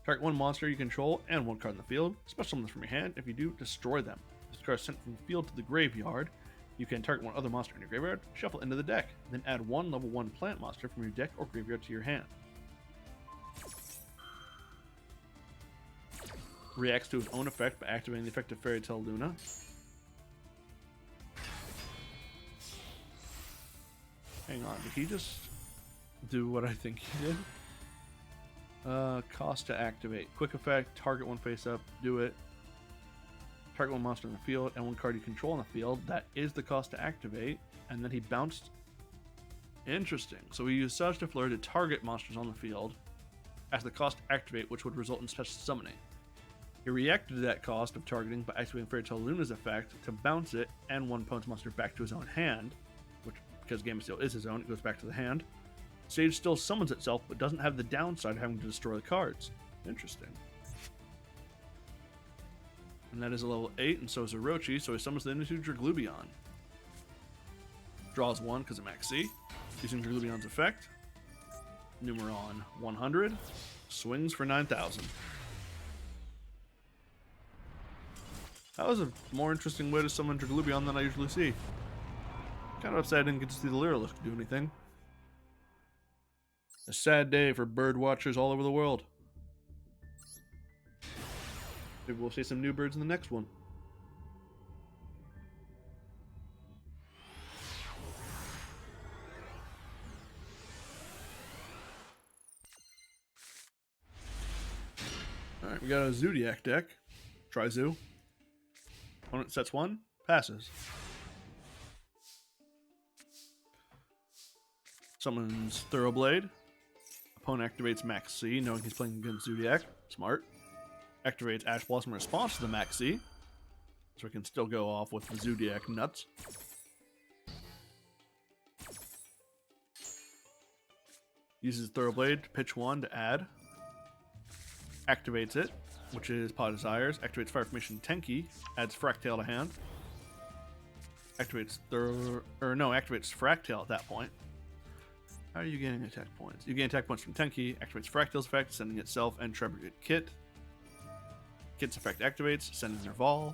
Target one monster you control and one card in the field. Special summon them from your hand. If you do, destroy them. If this card is sent from the field to the graveyard, you can target one other monster in your graveyard, shuffle into the deck, then add one level 1 plant monster from your deck or graveyard to your hand. Reacts to his own effect by activating the effect of Fairy Tale Luna. Hang on, did he just do what I think he did? Cost to activate. Quick effect, target one face up, do it. Target one monster in the field and one card you control in the field. That is the cost to activate. And then he bounced. Interesting. So we use Sage de Fleur to target monsters on the field as the cost to activate, which would result in special summoning. He reacted to that cost of targeting by activating Fairy Tale Luna's effect to bounce it and one opponent's monster back to his own hand, which, because Game of Steel is his own, it goes back to the hand. Sage still summons itself, but doesn't have the downside of having to destroy the cards. Interesting. And that is a level 8, and so is Orochi, so he summons the into Draglubion. Draws 1 because of Maxi. Using Draglubion's effect. Numeron 100. Swings for 9,000. That was a more interesting way to summon Draglubion than I usually see. Kind of upset I didn't get to see the Lyrilusk do anything. A sad day for bird watchers all over the world. Maybe we'll see some new birds in the next one. Alright, we got a Zodiac deck. Tri-Zoo. Opponent sets 1, passes. Summons Thoroughblade. Opponent activates Max C, knowing he's playing against Zodiac. Smart. Activates Ash Blossom in response to the Max C, so we can still go off with the Zodiac nuts. Uses Thoroughblade to pitch 1 to add. Activates it, which is Pot of Desires. Activates Fire Formation Tenki. Adds Fractale to hand. Activates activates Fractale at that point. How are you getting attack points? You gain attack points from Tenki, activates Fractale's effect, sending itself and Trebuchet Kit. Kit's effect activates, sending Nerval.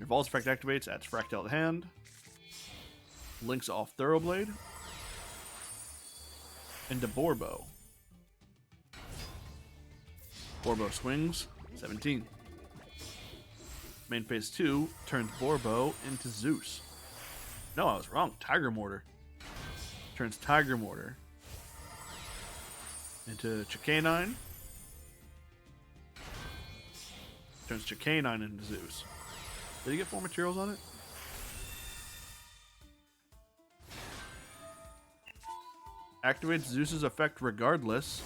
Nerval's effect activates, adds Fractale to hand. Links off Thoroughblade. Into Borbo. Borbo swings, 17. Main phase 2 turns Borbo into Zeus. No, I was wrong. Tiger Mortar. Turns Tiger Mortar into Chicanine. Turns Chicanine into Zeus. Did he get 4 materials on it? Activates Zeus's effect regardless.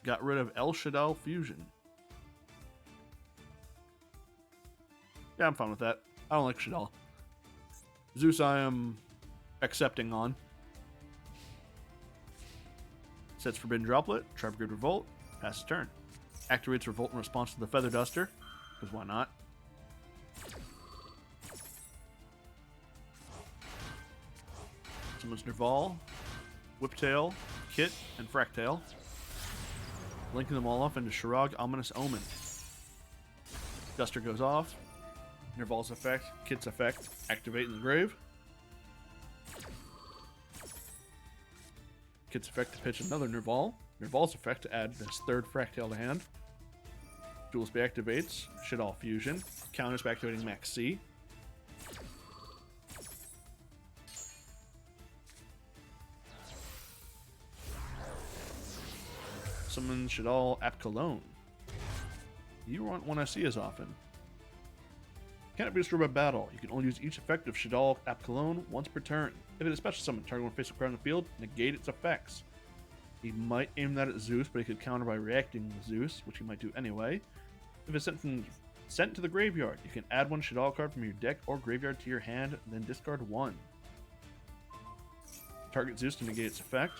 Got rid of El Shaddai Fusion. Yeah, I'm fine with that. I don't like Shaddai. Zeus I am accepting on. Sets Forbidden Droplet, Tri-Brigade Revolt, passes turn. Activates Revolt in response to the Feather Duster, because why not? Summons Nerval, Whiptail, Kit, and Fractail. Linking them all off into Shirag Ominous Omen. Duster goes off. Nerval's effect, Kit's effect, activate in the grave. Kit's effect to pitch another Nerval. Nerval's effect to add this third Fractail to hand. Duel Spell activates. Shaddai Fusion. Counters by activating Max C. Summon Shaddai Apkalone. You won't want to see as often. Cannot be destroyed by battle. You can only use each effect of Shaddai Apkalone once per turn. If it is special summon, target one face up on the field, negate its effects. He might aim that at Zeus, but he could counter by reacting with Zeus, which he might do anyway. If it's sent to the graveyard, you can add one Shaddai card from your deck or graveyard to your hand, then discard one. Target Zeus to negate its effect.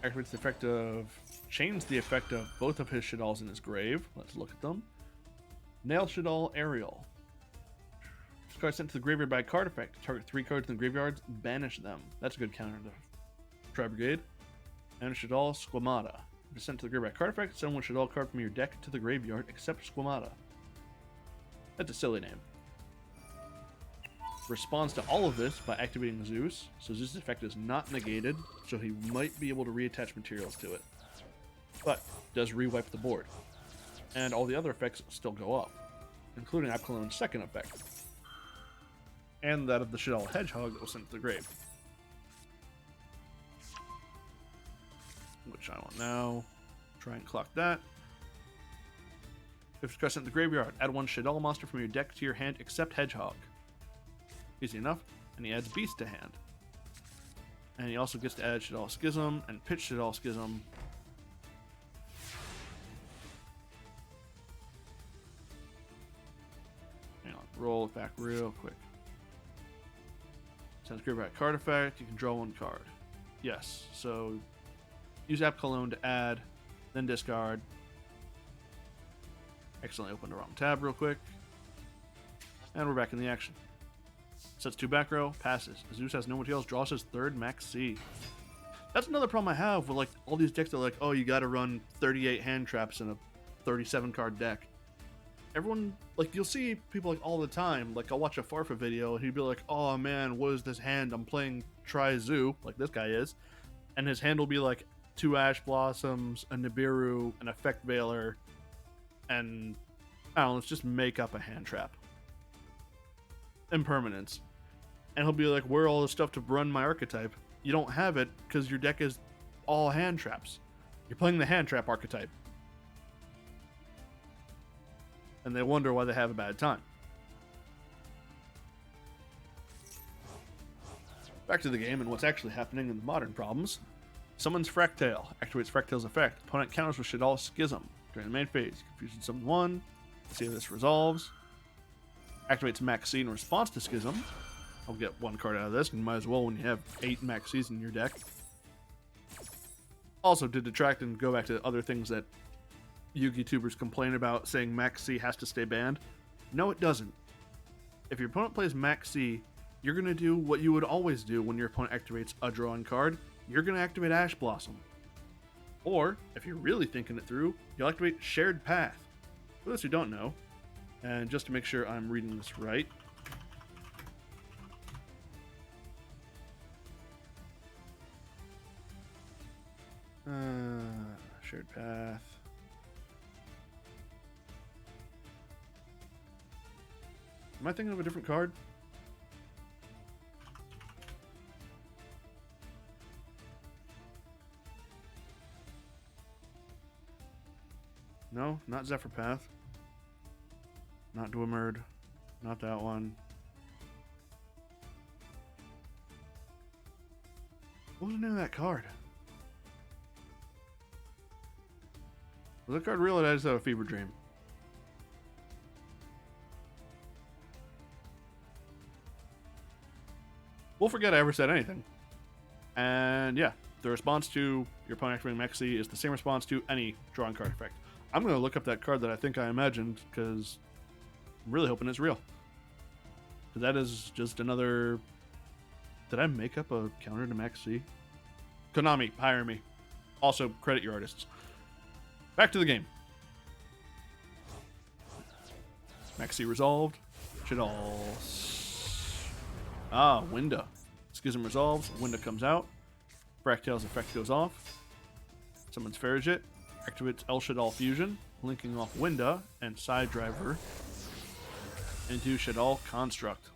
Activates the effect of... Chains the effect of both of his Shaddais in his grave. Let's look at them. Nail Shaddai Aerial. This card sent to the graveyard by a card effect. Target 3 cards in the graveyards, banish them. That's a good counter to Tri-Brigade. And Shaddai Squamata. If it's sent to the graveyard by card effect, send one Shaddai card from your deck to the graveyard, except Squamata. That's a silly name. Responds to all of this by activating Zeus, so Zeus' effect is not negated, so he might be able to reattach materials to it. But does rewipe the board. And all the other effects still go up, including Apkalone's second effect. And that of the Shaddai Hedgehog that was sent to the grave. Which I want now. Try and clock that. If it's sent to the graveyard, add one Shaddai monster from your deck to your hand except Hedgehog. Easy enough. And he adds Beast to hand. And he also gets to add Shaddai Schism and pitch Shaddai Schism. Hang on, roll it back real quick. Sends graveyard card effect, you can draw one card. Yes, so use Apkalone to add, then discard. Accidentally opened the wrong tab real quick. And we're back in the action. Sets 2 back row, passes. Zeus has no materials, draws his third Max C. That's another problem I have with like all these decks that are like, oh, you gotta run 38 hand traps in a 37 card deck. Everyone, like, you'll see people like all the time, like I'll watch a Farfa video and he'd be like, oh man, what is this hand? I'm playing Tri-Zoo, like this guy is. And his hand will be like 2 Ash Blossoms, a Nibiru, an Effect Veiler, and I don't know, let's just make up a hand trap. Impermanence. And he'll be like, where are all the stuff to run my archetype? You don't have it because your deck is all hand traps. You're playing the hand trap archetype. And they wonder why they have a bad time. Back to the game and what's actually happening in the modern problems. Summons Fractail. Activates Fractail's effect. Opponent counters with Shaddai Schism. During the main phase, Confusion summon 1. See how this resolves. Activates Max C in response to Schism. I'll get 1 card out of this, and you might as well when you have 8 Max Cs in your deck. Also, to detract and go back to other things that Yu-Gi tubers complain about, saying Max C has to stay banned. No, it doesn't. If your opponent plays Max C, you're going to do what you would always do when your opponent activates a drawing card. You're going to activate Ash Blossom. Or, if you're really thinking it through, you'll activate Shared Path. For those who don't know, and just to make sure I'm reading this right, Shared Path. Am I thinking of a different card? No, not Zephyr Path. Not Dwemer. Not that one. What was the name of that card? Was that card real or did I just have a fever dream? We'll forget I ever said anything. And yeah, the response to your opponent activating Maxi is the same response to any drawing card effect. I'm going to look up that card that I think I imagined because I'm really hoping it's real. Because that is just another... Did I make up a counter to Maxi? Konami, hire me. Also, credit your artists. Back to the game. Maxi resolved. Should all... Winda. Schism resolves. Winda comes out. Fractale's effect goes off. Summons Farragut. Activates El Shadal Fusion, linking off Winda and Side Driver into Shadal Construct.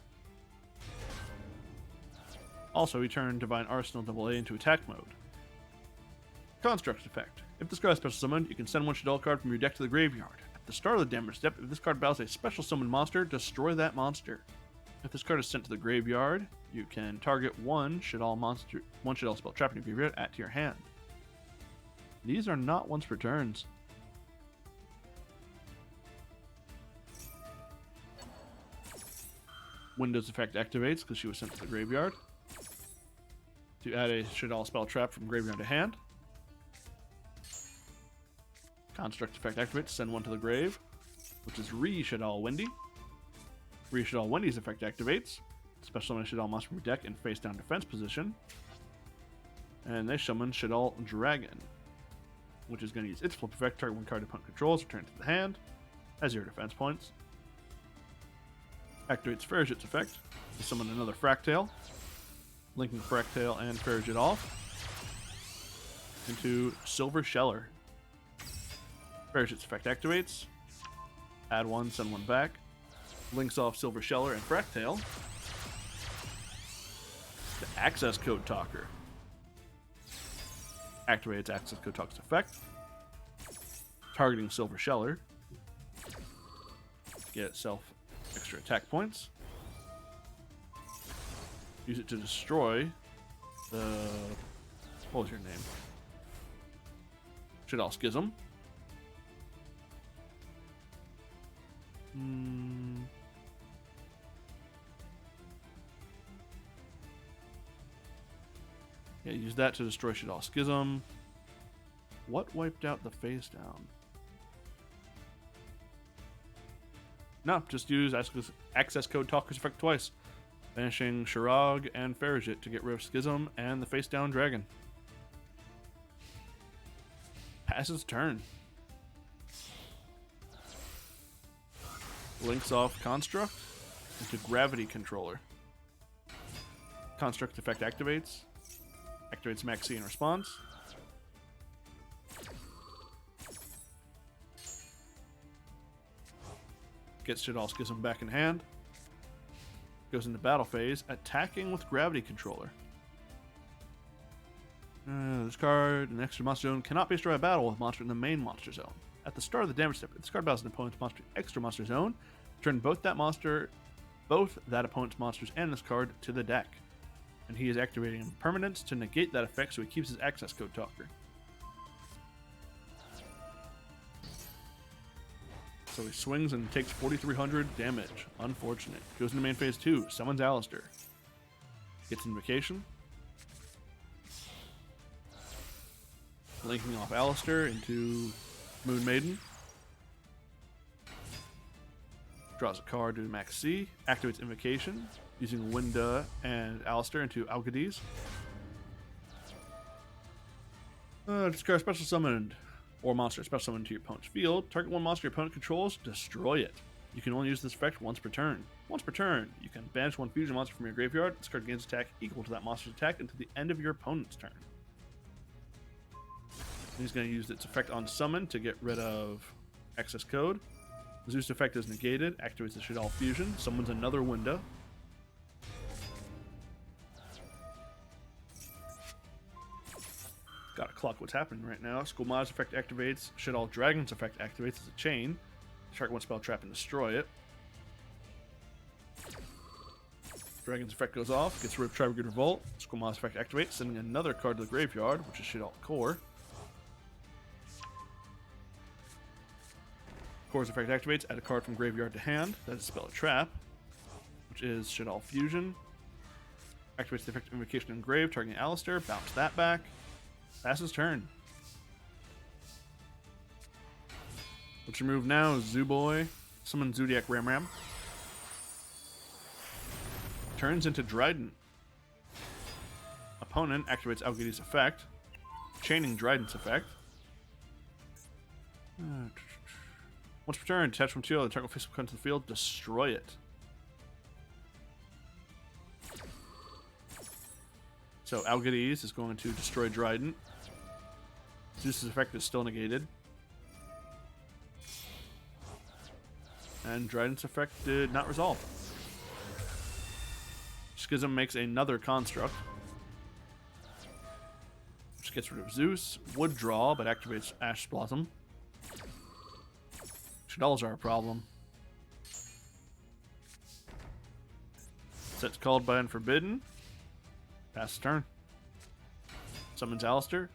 Also, he turned Divine Arsenal AA into attack mode. Construct effect. If this card is special summoned, you can send one Shadal card from your deck to the graveyard. At the start of the damage step, if this card battles a special summoned monster, destroy that monster. If this card is sent to the graveyard, you can target one Shadal spell trap in your graveyard, add to your hand. These are not once per turns. Windows effect activates because she was sent to the graveyard. To add a Shadal spell trap from graveyard to hand. Construct effect activates, send one to the grave, which is Re-Shadal Wendy. Re-Shadal Wendy's effect activates. Special summon a Shadal monster from your deck in face down defense position. And they summon Shadal Dragon, which is going to use its flip effect, target one card opponent controls, return it to the hand, has 0 defense points. Activates Farragut's effect to summon another Fractale, linking Fractale and Farragut off into Silver Sheller. Farragut's effect activates, add one, send one back, links off Silver Sheller and Fractale. The Access Code Talker. Activates Access Code Talker's effect, targeting Silver Sheller to get itself extra attack points. Use it to destroy the... What was your name? Shadal Schism. Yeah, use that to destroy Shadal Schism. What wiped out the face down? No, just use Access Code Talker's effect twice. Banishing Shirag and Farragut to get rid of Schism and the face down dragon. Passes turn. Links off Construct into Gravity Controller. Construct effect activates. Activates Maxi in response. Gets Shadal Schism back in hand. Goes into battle phase, attacking with Gravity Controller. This card, an extra monster zone, cannot be destroyed by battle with a monster in the main monster zone. At the start of the damage step, if this card battles an opponent's monster in extra monster zone, return both that opponent's monsters and this card to the deck. And he is activating permanence to negate that effect, so he keeps his Access Code Talker. So he swings and takes 4,300 damage. Unfortunate. Goes into main phase 2. Summons Alistair. Gets Invocation. Linking off Alistair into Moon Maiden. Draws a card to Max C. Activates Invocation, using Winda and Alistair into Algades. Discard special summoned or monster special summoned to your opponent's field. Target one monster your opponent controls, destroy it. You can only use this effect once per turn. Once per turn, you can banish one fusion monster from your graveyard. This card gains attack equal to that monster's attack until the end of your opponent's turn. And he's going to use its effect on summon to get rid of Access Code. The Zeus effect is negated, activates the Shadal Fusion, summons another Winda. Gotta clock what's happening right now. Skullmada's effect activates, Shadal Dragon's effect activates as a chain. Target one spell trap and destroy it. Dragon's effect goes off, gets rid of Tri-Brigade Revolt, Squirrel Monster effect activates, sending another card to the graveyard, which is Shaddoll Core. Core's effect activates, add a card from graveyard to hand, that is Spell a Trap, which is Shaddoll Fusion. Activates the effect of Invocation Engraved, targeting Alistair, bounce that back. Pass his turn. What's your move now, Zooboy? Summon Zodiac Ram. Turns into Dryden. Opponent activates Algidi's effect, chaining Dryden's effect. Once per turn, detach from field, the target face will come to the field, destroy it. So Algides is going to destroy Dryden. Zeus's effect is still negated. And Dryden's effect did not resolve. Schism makes another construct, which gets rid of Zeus. Would draw, but activates Ash Blossom. Shaddolls are a problem. Sets called by Unforbidden. Pass turn. Summons Alistair.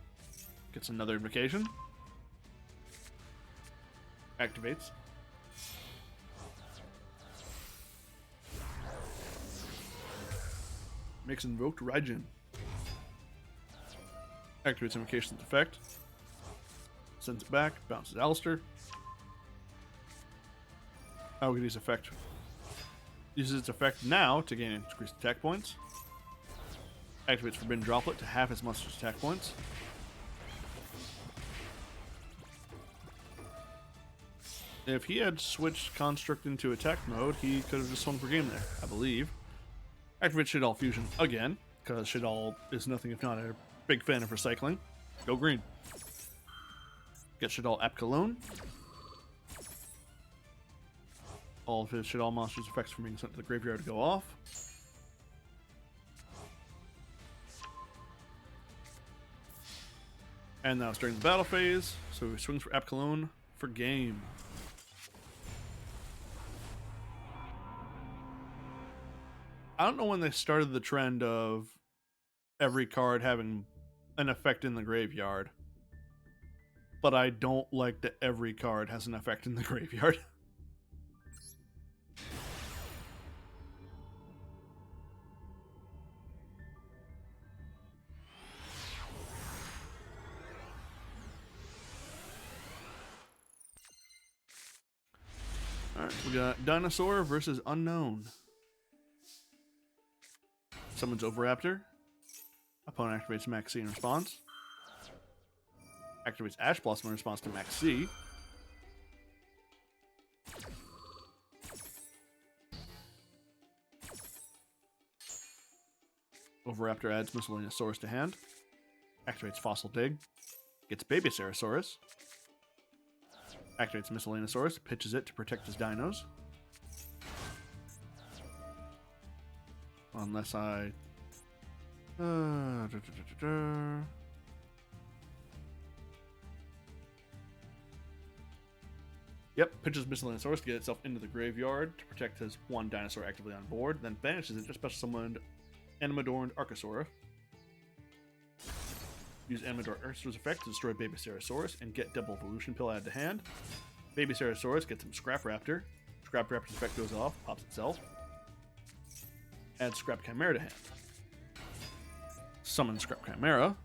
Gets another invocation. Activates. Makes invoked Raijin. Activates invocation's effect. Sends it back. Bounces Alistair. Algidi's effect. Uses its effect now to gain increased attack points. Activates Forbidden Droplet to half his monster's attack points. If he had switched Construct into attack mode, he could have just swung for game there, I believe. Activate Shaddoll Fusion again, because Shaddoll is nothing if not a big fan of recycling. Go green. Get Shaddoll Apkalone. All of his Shaddoll monsters' effects from being sent to the graveyard to go off. And now it's during the battle phase, so he swings for Apkalone for game. I don't know when they started the trend of every card having an effect in the graveyard, but I don't like that every card has an effect in the graveyard. Alright, we got Dinosaur versus Unknown. Summons Overraptor. Opponent activates Max C in response. Activates Ash Blossom in response to Max C. Overraptor adds Miscellaneous Saurus to hand. Activates Fossil Dig. Gets Baby Ceratosaurus. Activates Miscellaneous Saurus, pitches it to protect his dinos. Unless I... Yep, pitches Miscellaneous Saurus to get itself into the graveyard to protect his one dinosaur actively on board, then banishes it to special summoned Animadorned Archosaurus. Use Animador Ursa's effect to destroy Baby Ceratosaurus and get Double Evolution Pill added to hand. Baby Ceratosaurus gets some Scrap Raptor. Scrap Raptor's effect goes off, pops itself. Add Scrap Chimera to hand. Summon Scrap Chimera.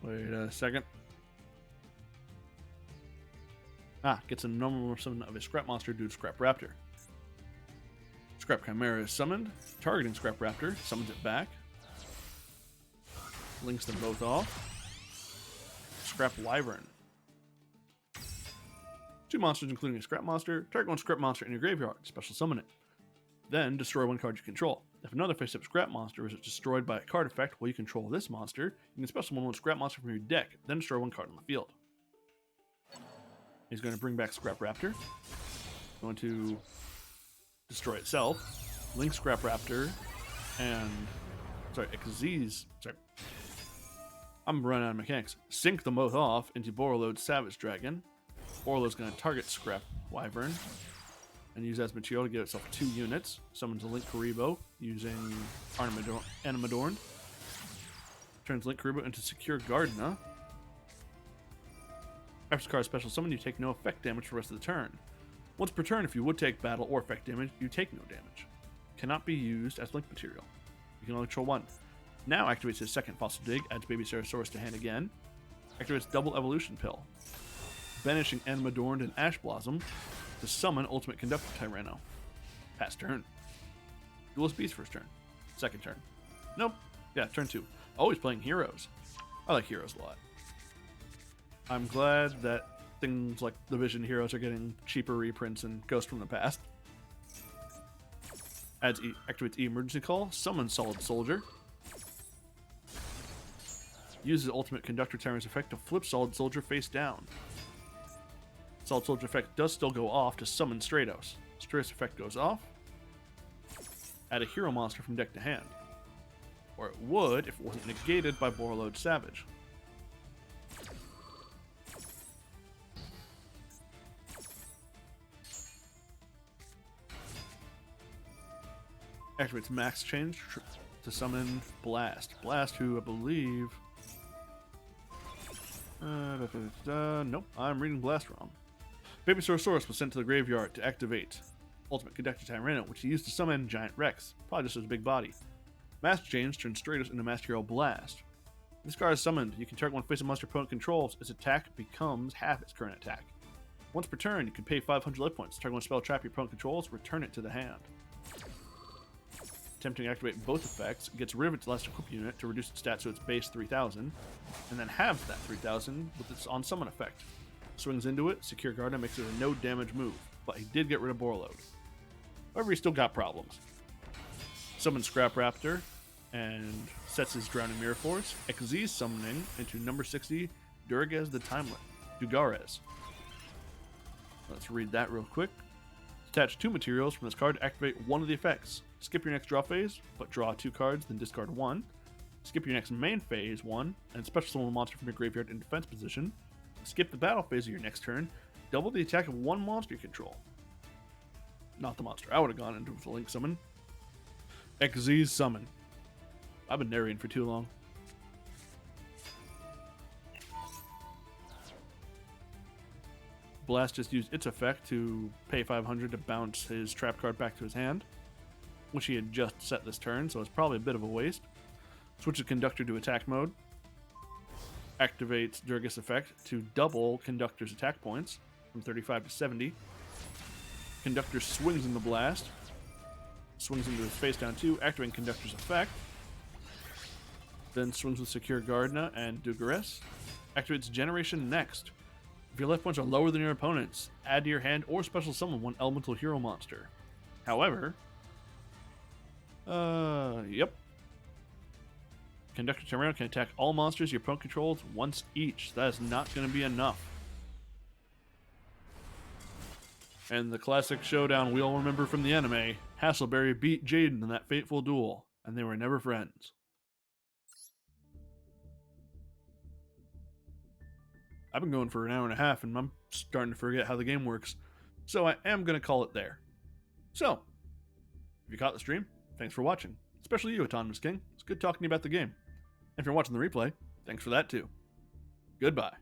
Wait a second. Gets a normal summon of a Scrap Monster due to Scrap Raptor. Scrap Chimera is summoned. Targeting Scrap Raptor, summons it back. Links them both off. Scrap Wyvern. Two monsters, including a Scrap Monster. Target one Scrap Monster in your graveyard. Special summon it. Then destroy one card you control. If another face-up Scrap Monster is destroyed by a card effect while you control this monster, you can special summon one Scrap Monster from your deck. Then destroy one card on the field. He's going to bring back Scrap Raptor. Going to destroy itself. Link Scrap Raptor. And... Sorry, Xyz. Sorry. I'm running out of mechanics. Sync them both off into Borreload Savage Dragon. Orlo's going to target Scrap Wyvern and use that as material to get itself 2 units. Summons a Link Karibo using Animadorn. Turns Link Karibo into Secure Gardena. After this card's special summon, you take no effect damage for the rest of the turn. Once per turn, if you would take battle or effect damage, you take no damage. Cannot be used as Link material. You can only control 1. Now activates his second Fossil Dig, adds Baby Ceratosaurus to hand again. Activates Double Evolution Pill, banishing Animadorn and Ash Blossom to summon Ultimate Conductor Tyranno. Pass turn. Duelist Beast first turn. Second turn. Nope. Yeah, turn 2. Always playing heroes. I like heroes a lot. I'm glad that things like the Vision heroes are getting cheaper reprints and Ghost from the Past. Activates Emergency Call, summons Solid Soldier. Uses Ultimate Conductor Tyrant's effect to flip Solid Soldier face down. Solid Soldier effect does still go off to summon Stratos. Stratos effect goes off. Add a hero monster from deck to hand. Or it would if it wasn't negated by Borreload Savage. Activates Max Change to summon Blast. Blast, who I believe... nope, I'm reading Blast wrong. Baby Ceratosaurus was sent to the graveyard to activate Ultimate Conductor Tyranno, which he used to summon Giant Rex, probably just his big body. Mass Change turns Stratos into Master Hero Blast. If this card is summoned, you can target one face a monster opponent controls. Its attack becomes half its current attack. Once per turn, you can pay 500 life points. Target one spell trap your opponent controls, return it to the hand. Attempting to activate both effects, gets rid of its last equipped unit to reduce its stats to its base 3000, and then halves that 3000 with its on summon effect. Swings into it, Secure Gardena makes it a no damage move, but he did get rid of Borreload. However, he still got problems. Summons Scrap Raptor and sets his Drowning Mirror Force, XZ summoning into number 60 Durgaz the Timeless. Dugarez. Let's read that real quick. Attach 2 materials from this card to activate one of the effects. Skip your next draw phase, but draw 2 cards, then discard 1. Skip your next main phase 1, and special summon a monster from your graveyard in defense position. Skip the battle phase of your next turn, double the attack of 1 monster you control. Not the monster I would have gone into with a Link summon. XZ's summon. I've been narrating for too long. Blast just used its effect to pay 500 to bounce his trap card back to his hand, which he had just set this turn, so it's probably a bit of a waste. Switches Conductor to attack mode. Activates Durgaz effect to double Conductor's attack points from 35 to 70. Conductor swings in the Blast. Swings into his face down 2, activating Conductor's effect. Then swings with Secure Gardena and Dugarez. Activates Generation Next. If your life points are lower than your opponent's, add to your hand or special summon 1 elemental hero monster. However, yep. Conductor Tyranno can attack all monsters your opponent controls once each. That is not going to be enough. And the classic showdown we all remember from the anime, Hasselberry beat Jaden in that fateful duel, and they were never friends. I've been going for an hour and a half, and I'm starting to forget how the game works, so I am going to call it there. So, if you caught the stream, thanks for watching. Especially you, Autonomous King. It's good talking to you about the game. And if you're watching the replay, thanks for that too. Goodbye.